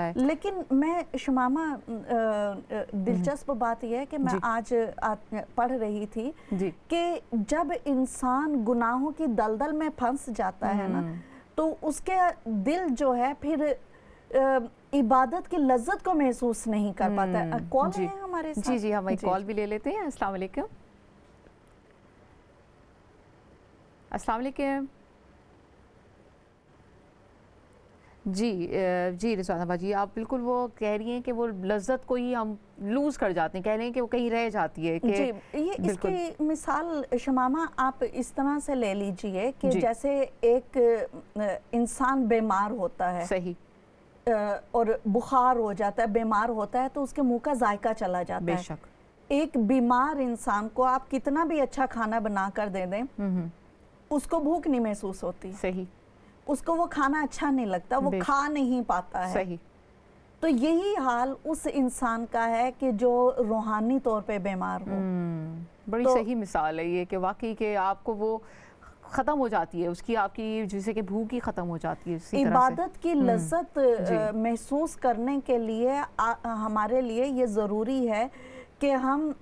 है। लेकिन मैं शमामा, दिलचस्प बात यह है कि मैं आज पढ़ रही थी कि जब इंसान गुनाहों की दलदल में फंस जाता है ना, तो उसके दिल जो है फिर इबादत की लज्जत को महसूस नहीं कर पाता। कॉल है हमारे साथ? जी हम एक कॉल भी ले लेते हैं। अस्सलाम वालेकुम। अस्सलाम वालेकुम। जी रिजवाना बाजी, आप बिल्कुल वो कह रही हैं कि वो लज्जत को ही हम लूज़ कर जाते हैं, कह रहे हैं कि वो कहीं रह जाती है कि जी। ये इसकी मिसाल शमामा आप इस तरह से ले लीजिए कि जैसे एक इंसान बीमार होता है, सही, और बुखार हो जाता है, बीमार होता है, तो उसके मुंह का जायका चला जाता है। बेशक। एक बीमार इंसान को आप कितना भी अच्छा खाना बना कर दे दें, उसको भूख नहीं महसूस होती, सही, उसको वो खाना अच्छा नहीं लगता, वो खा नहीं पाता है, सही। तो यही हाल उस इंसान का है कि जो रूहानी तौर पे बीमार हो। बड़ी सही मिसाल है ये कि वाकई के आपको वो ख़त्म हो जाती है, उसकी आपकी जैसे कि भूख ही ख़त्म हो जाती है। इसी इबादत की लज्जत महसूस करने के लिए हमारे लिए ये ज़रूरी है कि हम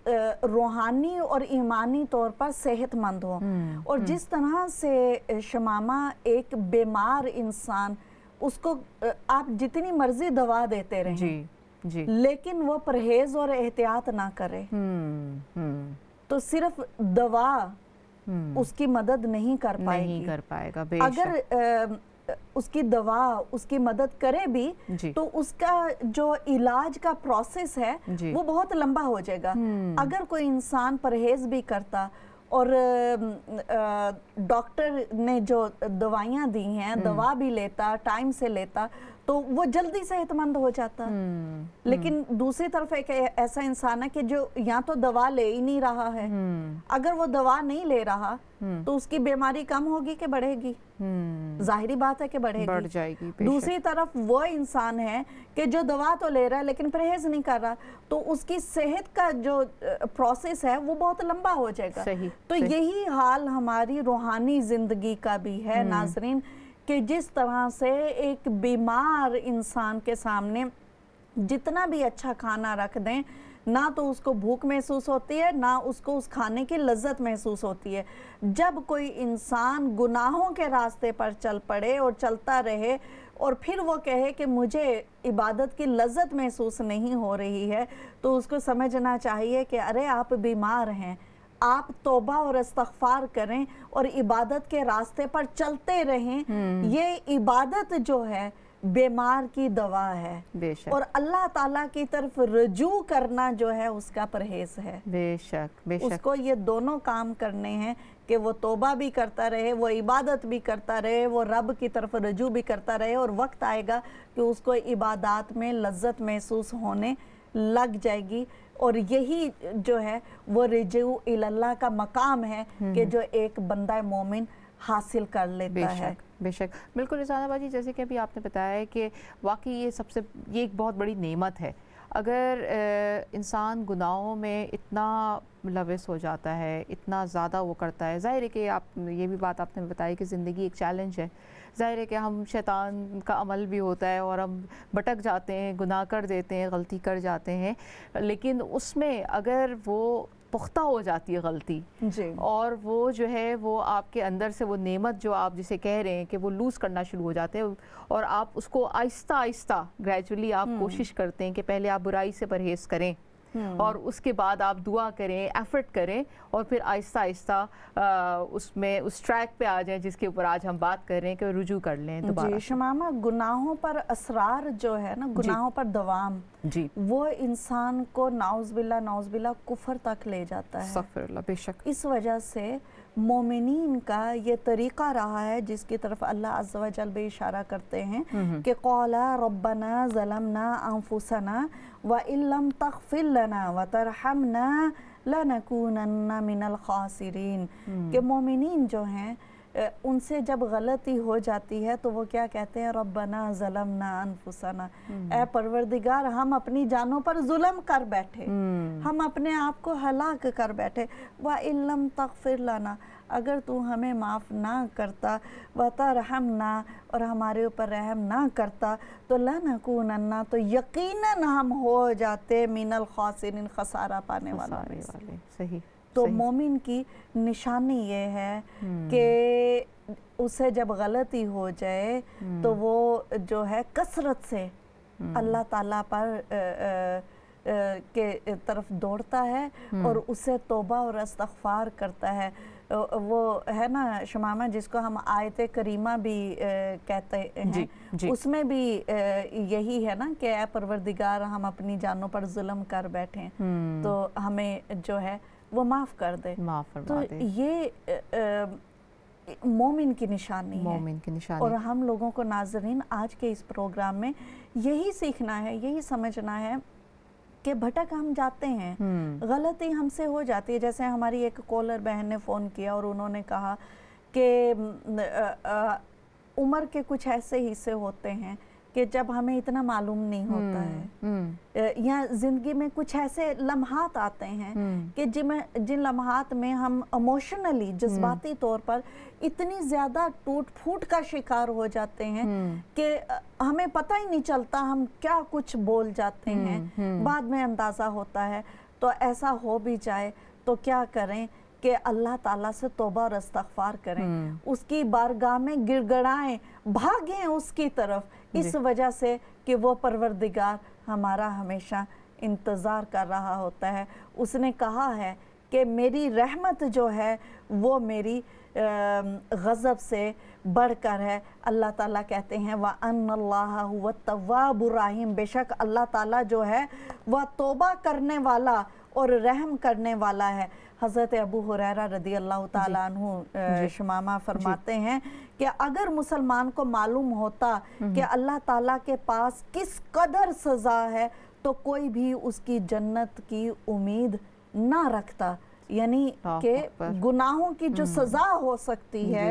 रूहानी और ईमानी तौर पर सेहतमंद हों। और जिस तरह से शमामा एक बीमार इंसान, उसको आप जितनी मर्जी दवा देते रहें, जी, लेकिन वो परहेज और एहतियात ना करे, तो सिर्फ दवा उसकी मदद नहीं कर पाएगा। अगर उसकी दवा उसकी मदद करे भी तो उसका जो इलाज का प्रोसेस है वो बहुत लंबा हो जाएगा। अगर कोई इंसान परहेज भी करता और डॉक्टर ने जो दवाइयाँ दी हैं, दवा भी लेता, टाइम से लेता, तो वो जल्दी सेहतमंद हो जाता। लेकिन दूसरी तरफ एक ऐसा इंसान है कि जो या तो दवा ले ही नहीं रहा है, अगर वो दवा नहीं ले रहा तो उसकी बीमारी कम होगी कि बढ़ेगी? जाहिरी बात है कि बढ़ेगी, बढ़ जाएगी। दूसरी तरफ वो इंसान है कि जो दवा तो ले रहा है लेकिन परहेज नहीं कर रहा, तो उसकी सेहत का जो प्रोसेस है वो बहुत लंबा हो जाएगा। तो यही हाल हमारी रूहानी जिंदगी का भी है नाजरीन, कि जिस तरह से एक बीमार इंसान के सामने जितना भी अच्छा खाना रख दें, ना तो उसको भूख महसूस होती है, ना उसको उस खाने की लज्जत महसूस होती है। जब कोई इंसान गुनाहों के रास्ते पर चल पड़े और चलता रहे और फिर वो कहे कि मुझे इबादत की लज्जत महसूस नहीं हो रही है, तो उसको समझना चाहिए कि अरे आप बीमार हैं, आप तौबा और इस्तग़फ़ार करें और इबादत के रास्ते पर चलते रहें। ये इबादत जो है बीमार की दवा है, और अल्लाह ताला की तरफ रजू करना जो है उसका परहेज है। बेशक। उसको ये दोनों काम करने हैं कि वो तौबा भी करता रहे, वो इबादत भी करता रहे, वो रब की तरफ रजू भी करता रहे, और वक्त आएगा कि उसको इबादत में लज्जत महसूस होने लग जाएगी। और यही जो है वो रजू इल्लाह का मकाम है कि जो एक बंदा मोमिन हासिल कर लेता है। बेशक, बिल्कुल रिज़वाना बाजी, जैसे कि अभी आपने बताया है कि वाकई ये एक बहुत बड़ी नेमत है। अगर इंसान गुनाहों में इतना मुलविस हो जाता है, इतना ज़्यादा वो करता है, ज़ाहिर है कि आप ये भी बात आपने बताई कि ज़िंदगी एक चैलेंज है, ज़ाहिर है कि हम शैतान का अमल भी होता है और हम भटक जाते हैं, गुनाह कर देते हैं, गलती कर जाते हैं, लेकिन उसमें अगर वो पुख्ता हो जाती है गलती जी, और वो जो है वो आपके अंदर से वो नेमत जो आप जिसे कह रहे हैं कि वो लूज़ करना शुरू हो जाते हैं और आप उसको आहिस्ता आहिस्ता ग्रेजुअली आप कोशिश करते हैं कि पहले आप बुराई से परहेज़ करें और उसके बाद आप दुआ करें, एफर्ट करें और फिर आहिस्ता आहिस्ता उसमें उस ट्रैक पे आ जाएं जिसके ऊपर आज हम बात कर रहे हैं कि रुजू कर लें दोबारा। जी शमामा, गुनाहों पर असरार जो है ना, गुनाहों पर दवाम जी, वो इंसान को नाउज़बिल्ला कुफर तक ले जाता है। अस्तगफिरुल्लाह, बेशक। इस वजह से मोमिनीन का ये तरीक़ा रहा है जिसकी तरफ अल्लाह अज़्ज़ व जल भी इशारा करते हैं कि क़ौला रब्बना ज़लमना अनफुसना व इल्लम तग़फ़िर लना व तरहमना लनकूनन्ना मिनल ख़ासिरीन। कि मोमिनीन जो हैं उनसे जब गलती हो जाती है तो वो क्या कहते हैं, रब्बना ज़लमना अनफुसना, ए परवरदिगार हम अपनी जानों पर जुल्म कर बैठे, हम अपने आप को हलाक कर बैठे, व इल्लम तग़फ़िर लना, अगर तू हमें माफ़ ना करता, व तरहमना, और हमारे ऊपर रहम ना करता, तो लनकूनन्ना, तो यकीनन हम हो जाते मिनल ख़ासिरीन, खसारा पाने वाले। सही। तो मोमिन की निशानी ये है कि उसे जब गलती हो जाए तो वो जो है कसरत से अल्लाह ताला पर के तरफ दौड़ता है और उसे तौबा और इस्तिग़फ़ार करता है। वो है ना शमामा जिसको हम आयत करीमा भी कहते हैं, जी, जी। उसमें भी यही है ना कि ए परवरदिगार हम अपनी जानों पर जुल्म कर बैठे तो हमें जो है वो माफ़ कर दे, माफ़ तो फरमा दे। ये मोमिन की निशानी है। मोमिन की निशानी। और हम लोगों को नाज़रीन आज के इस प्रोग्राम में यही सीखना है, यही समझना है कि भटक हम जाते हैं, गलती हमसे हो जाती है। जैसे हमारी एक कॉलर बहन ने फ़ोन किया और उन्होंने कहा कि उम्र के कुछ ऐसे हिस्से होते हैं कि जब हमें इतना मालूम नहीं होता है, या ज़िंदगी में कुछ ऐसे लम्हात आते हैं कि जिन लम्हात में हम इमोशनली जज्बाती तौर पर इतनी ज़्यादा टूट फूट का शिकार हो जाते हैं कि हमें पता ही नहीं चलता हम क्या कुछ बोल जाते हैं, बाद में अंदाज़ा होता है। तो ऐसा हो भी जाए तो क्या करें कि अल्लाह ताला से तौबा और इस्तिग़फ़ार करें, उसकी बारगाह में गिड़गिड़ाएं, भागें उसकी तरफ, इस वजह से कि वो परवरदिगार हमारा हमेशा इंतज़ार कर रहा होता है। उसने कहा है कि मेरी रहमत जो है वो मेरी गज़ब से बढ़कर है। अल्लाह ताला कहते हैं व अन्नल्लाह हुवा तव्वाबुर रहीम, बेशक अल्लाह ताला जो है वह तौबा करने वाला और रहम करने वाला है। हज़रत अबू हुरैरा रदी अल्लाह ताला अन्हु शमामा फरमाते हैं कि अगर मुसलमान को मालूम होता कि अल्लाह ताला के पास किस कदर सज़ा है तो कोई भी उसकी जन्नत की उम्मीद ना रखता। यानी कि गुनाहों की जो सज़ा हो सकती है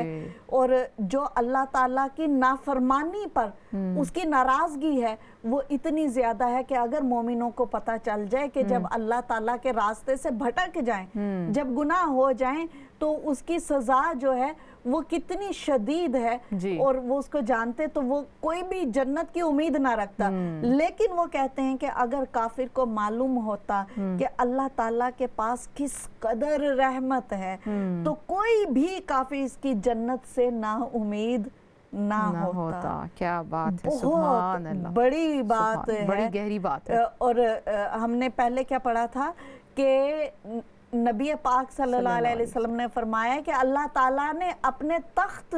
और जो अल्लाह ताला की नाफरमानी पर उसकी नाराज़गी है वो इतनी ज़्यादा है कि अगर मोमिनों को पता चल जाए कि जब अल्लाह ताला के रास्ते से भटक जाएं, जब गुनाह हो जाएं, तो उसकी सज़ा जो है वो कितनी शदीद है और वो उसको जानते तो वो कोई भी जन्नत की उम्मीद ना रखता। लेकिन वो कहते हैं कि अगर काफिर को मालूम होता कि अल्लाह ताला के पास किस कदर रहमत है तो कोई भी काफिर इसकी जन्नत से ना उम्मीद ना होता। क्या बात है, सुभान अल्लाह, बड़ी बात है, बड़ी गहरी बात है। और हमने पहले क्या पढ़ा था कि नबी पाक सल्लल्लाहु अलैहि वसल्लम ने फरमाया कि अल्लाह ताला ने अपने तख्त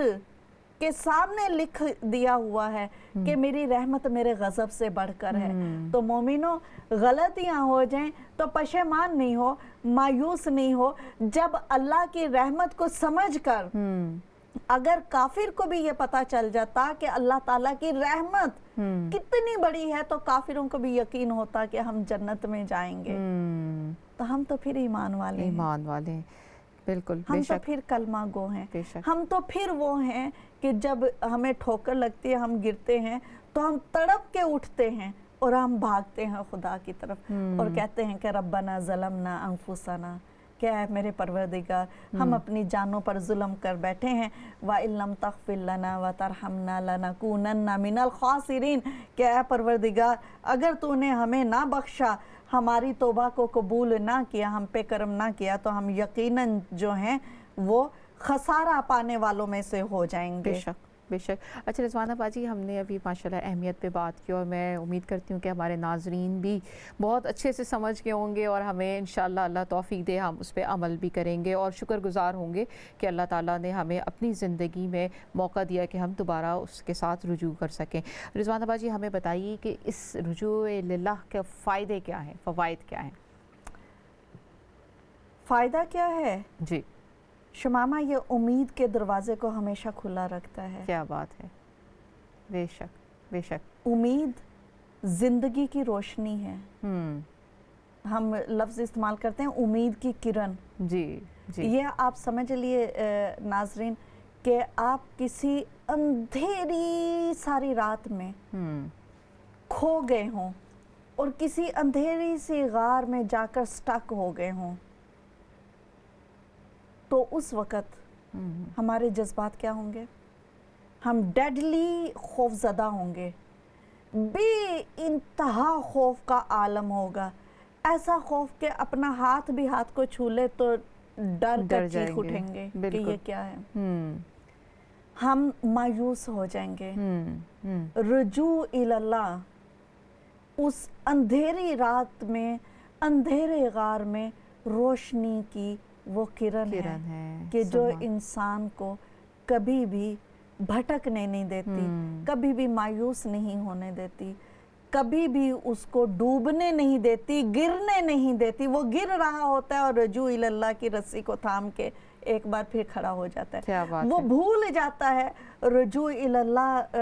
के सामने लिख दिया हुआ है कि मेरी रहमत मेरे गज़ब से बढ़कर है। तो मोमिनो गलतियां हो जाएं तो पशेमान नहीं हो, मायूस नहीं हो। जब अल्लाह की रहमत को समझकर अगर काफिर को भी ये पता चल जाता कि अल्लाह ताला की रहमत कितनी बड़ी है तो काफिरों को भी यकीन होता कि हम जन्नत में जाएंगे। तो हम तो फिर ईमान वाले हैं। बिल्कुल, हम तो फिर कलमा गो हैं। हम तो फिर वो हैं कि जब हमें ठोकर लगती है, हम गिरते हैं तो हम तड़प के उठते हैं اور ہم بھاگتے ہیں خدا کی طرف اور کہتے ہیں کہ ربنا ظلمنا انفسنا، کہ اے میرے پروردگار ہم اپنی جانوں پر ظلم کر بیٹھے ہیں، وَإِن لَمْ تَغْفِرْ لَنَا وَتَرْحَمْنَا لَنَكُونَنَّ مِنَ الْخَاسِرِينَ، کہ اے پروردگار اگر تو نے ہمیں نہ بخشا، ہماری توبہ کو قبول نہ کیا، ہم پہ کرم نہ کیا، تو ہم یقیناً جو ہیں وہ خسارہ پانے والوں میں سے ہو جائیں گے۔ بے شک بے شک۔ اچھا رضوانہ باجی، ہم نے ابھی ماشاءاللہ اہمیت پہ بات کی، اور میں امید کرتی ہوں کہ ہمارے ناظرین بھی بہت اچھے سے سمجھ گئے ہوں گے، اور ہمیں انشاءاللہ اللہ توفیق دے ہم اس پہ عمل بھی کریں گے، اور شکر گزار ہوں گے کہ اللہ تعالیٰ نے ہمیں اپنی زندگی میں موقع دیا کہ ہم دوبارہ اس کے ساتھ رجوع کر سکیں۔ رضوانہ باجی، ہمیں بتائیے کہ اس رجوع للہ کے فائدے کیا ہیں، فوائد کیا ہیں؟ فائدہ کیا ہے؟ جی شمامہ، یہ امید کے دروازے کو ہمیشہ کھلا رکھتا ہے۔ کیا بات ہے، بے شک بے شک۔ امید زندگی کی روشنی ہے۔ ہم لفظ استعمال کرتے ہیں امید کی کرن۔ جی جی، یہ آپ سمجھ لیے ناظرین کہ آپ کسی اندھیری ساری رات میں کھو گئے ہوں اور کسی اندھیری سی غار میں جا کر سٹک ہو گئے ہوں، تو اس وقت ہمارے جذبات کیا ہوں گے؟ ہم ڈیڈلی خوف زدہ ہوں گے، بے انتہا خوف کا عالم ہوگا، ایسا خوف کہ اپنا ہاتھ بھی ہاتھ کو چھو لے تو ڈر کر چیخ اٹھیں گے کہ یہ کیا ہے۔ ہم مایوس ہو جائیں گے۔ رجوع اللہ اس اندھیری رات میں، اندھیرے غار میں روشنی کی وہ کرن ہے کہ جو انسان کو کبھی بھی بھٹکنے نہیں دیتی، کبھی بھی مایوس نہیں ہونے دیتی، کبھی بھی اس کو ڈوبنے نہیں دیتی، گرنے نہیں دیتی۔ وہ گر رہا ہوتا ہے اور رجوع اللہ کی رسی کو تھام کے ایک بار پھر کھڑا ہو جاتا ہے۔ وہ بھول جاتا ہے رجوع اللہ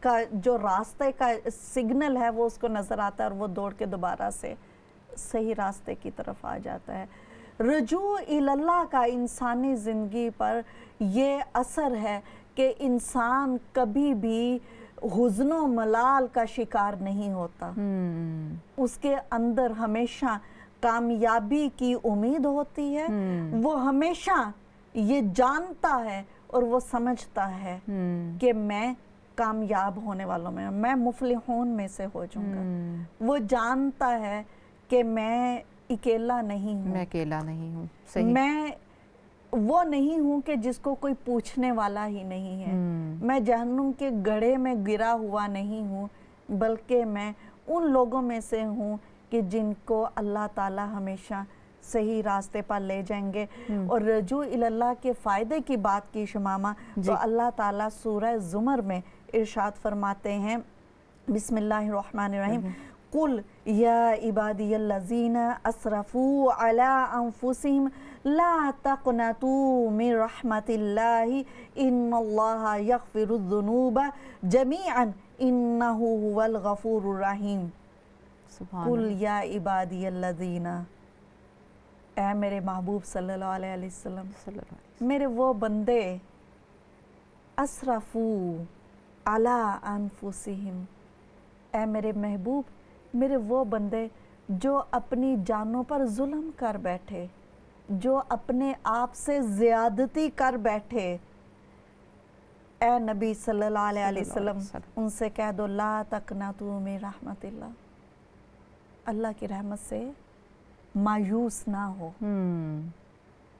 کا جو راستے کا سگنل ہے وہ اس کو نظر آتا ہے، اور وہ دوڑ کے دوبارہ سے صحیح راستے کی طرف آ جاتا ہے۔ رجوع اللہ کا انسانی زندگی پر یہ اثر ہے کہ انسان کبھی بھی حزن و ملال کا شکار نہیں ہوتا۔ اس کے اندر ہمیشہ کامیابی کی امید ہوتی ہے، وہ ہمیشہ یہ جانتا ہے اور وہ سمجھتا ہے کہ میں کامیاب ہونے والوں میں مفلحون میں سے ہو جاؤں گا۔ وہ جانتا ہے کہ میں اکیلا نہیں ہوں، میں اکیلا نہیں ہوں، میں وہ نہیں ہوں کہ جس کو کوئی پوچھنے والا ہی نہیں ہے، میں جہنم کے گڑھے میں گرا ہوا نہیں ہوں، بلکہ میں ان لوگوں میں سے ہوں کہ جن کو اللہ تعالی ہمیشہ صحیح راستے پر لے جائیں گے۔ اور رجوع اللہ کے فائدے کی بات کی شمامہ، تو اللہ تعالیٰ سورہ زمر میں ارشاد فرماتے ہیں، بسم اللہ الرحمن الرحیم، قل یا عبادی الذین اسرفوا علی انفسہم لا تقنطوا من رحمت اللہ ان اللہ یغفر الذنوب جمیعا انہ هو الغفور الرحیم۔ قل یا عبادی الذین، اے میرے محبوب صلی اللہ علیہ وسلم، میرے وہ بندے اسرفوا علی انفسہم، اے میرے محبوب میرے وہ بندے جو اپنی جانوں پر ظلم کر بیٹھے، جو اپنے آپ سے زیادتی کر بیٹھے، اے نبی صلی اللہ علیہ وسلم ان سے کہہ دو لا تقنطوا من رحمت اللہ، اللہ کی رحمت سے مایوس نہ ہو۔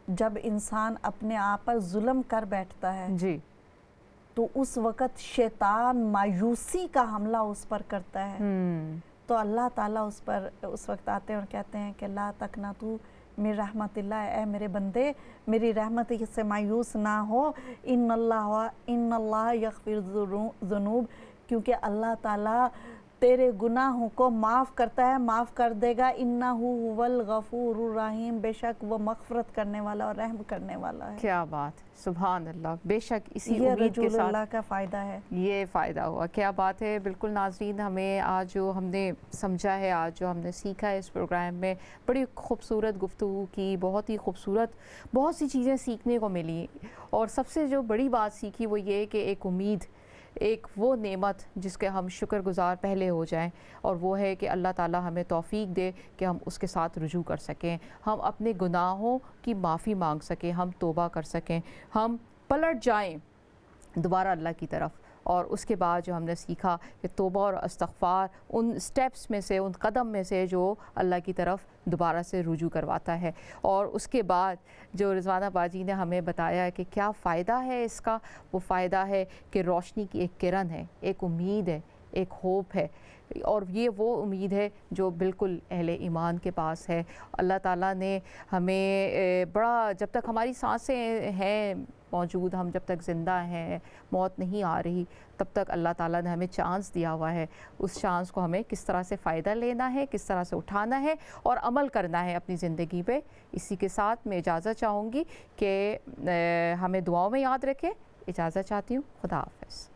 جب انسان اپنے آپ پر ظلم کر بیٹھتا ہے جی تو اس وقت شیطان مایوسی کا حملہ اس پر کرتا ہے، تو اللہ تعالیٰ اس وقت آتے ہیں اور کہتے ہیں کہ لا تقنطوا من رحمت اللہ، اے میرے بندے میری رحمت سے مایوس نہ ہو، ان اللہ یغفر الذنوب، کیونکہ اللہ تعالیٰ تیرے گناہوں کو معاف کرتا ہے، معاف کر دے گا، انہ هو الغفور الرحیم، بے شک وہ مغفرت کرنے والا اور رحم کرنے والا ہے۔ کیا بات، سبحان اللہ، بے شک اسی یہ امید کے رجوع ساتھ اللہ کا فائدہ ہے، یہ فائدہ ہوا۔ کیا بات ہے، بالکل ناظرین، ہمیں آج جو ہم نے سمجھا ہے، آج جو ہم نے سیکھا ہے اس پروگرام میں، بڑی خوبصورت گفتگو کی، بہت ہی خوبصورت بہت سی چیزیں سیکھنے کو ملی، اور سب سے جو بڑی بات سیکھی وہ یہ کہ ایک امید ایک وہ نعمت جس کے ہم شکر گزار پہلے ہو جائیں، اور وہ ہے کہ اللہ تعالی ہمیں توفیق دے کہ ہم اس کے ساتھ رجوع کر سکیں، ہم اپنے گناہوں کی معافی مانگ سکیں، ہم توبہ کر سکیں، ہم پلٹ جائیں دوبارہ اللہ کی طرف۔ اور اس کے بعد جو ہم نے سیکھا کہ توبہ اور استغفار ان سٹیپس میں سے، ان قدم میں سے جو اللہ کی طرف دوبارہ سے رجوع کرواتا ہے۔ اور اس کے بعد جو رضوانہ باجی نے ہمیں بتایا کہ کیا فائدہ ہے اس کا، وہ فائدہ ہے کہ روشنی کی ایک کرن ہے، ایک امید ہے، ایک ہوپ ہے، اور یہ وہ امید ہے جو بالکل اہل ایمان کے پاس ہے۔ اللہ تعالیٰ نے ہمیں بڑا، جب تک ہماری سانسیں ہیں موجود، ہم جب تک زندہ ہیں، موت نہیں آ رہی، تب تک اللہ تعالیٰ نے ہمیں چانس دیا ہوا ہے۔ اس چانس کو ہمیں کس طرح سے فائدہ لینا ہے، کس طرح سے اٹھانا ہے اور عمل کرنا ہے اپنی زندگی پہ۔ اسی کے ساتھ میں اجازت چاہوں گی کہ ہمیں دعاؤں میں یاد رکھیں۔ اجازت چاہتی ہوں، خدا حافظ۔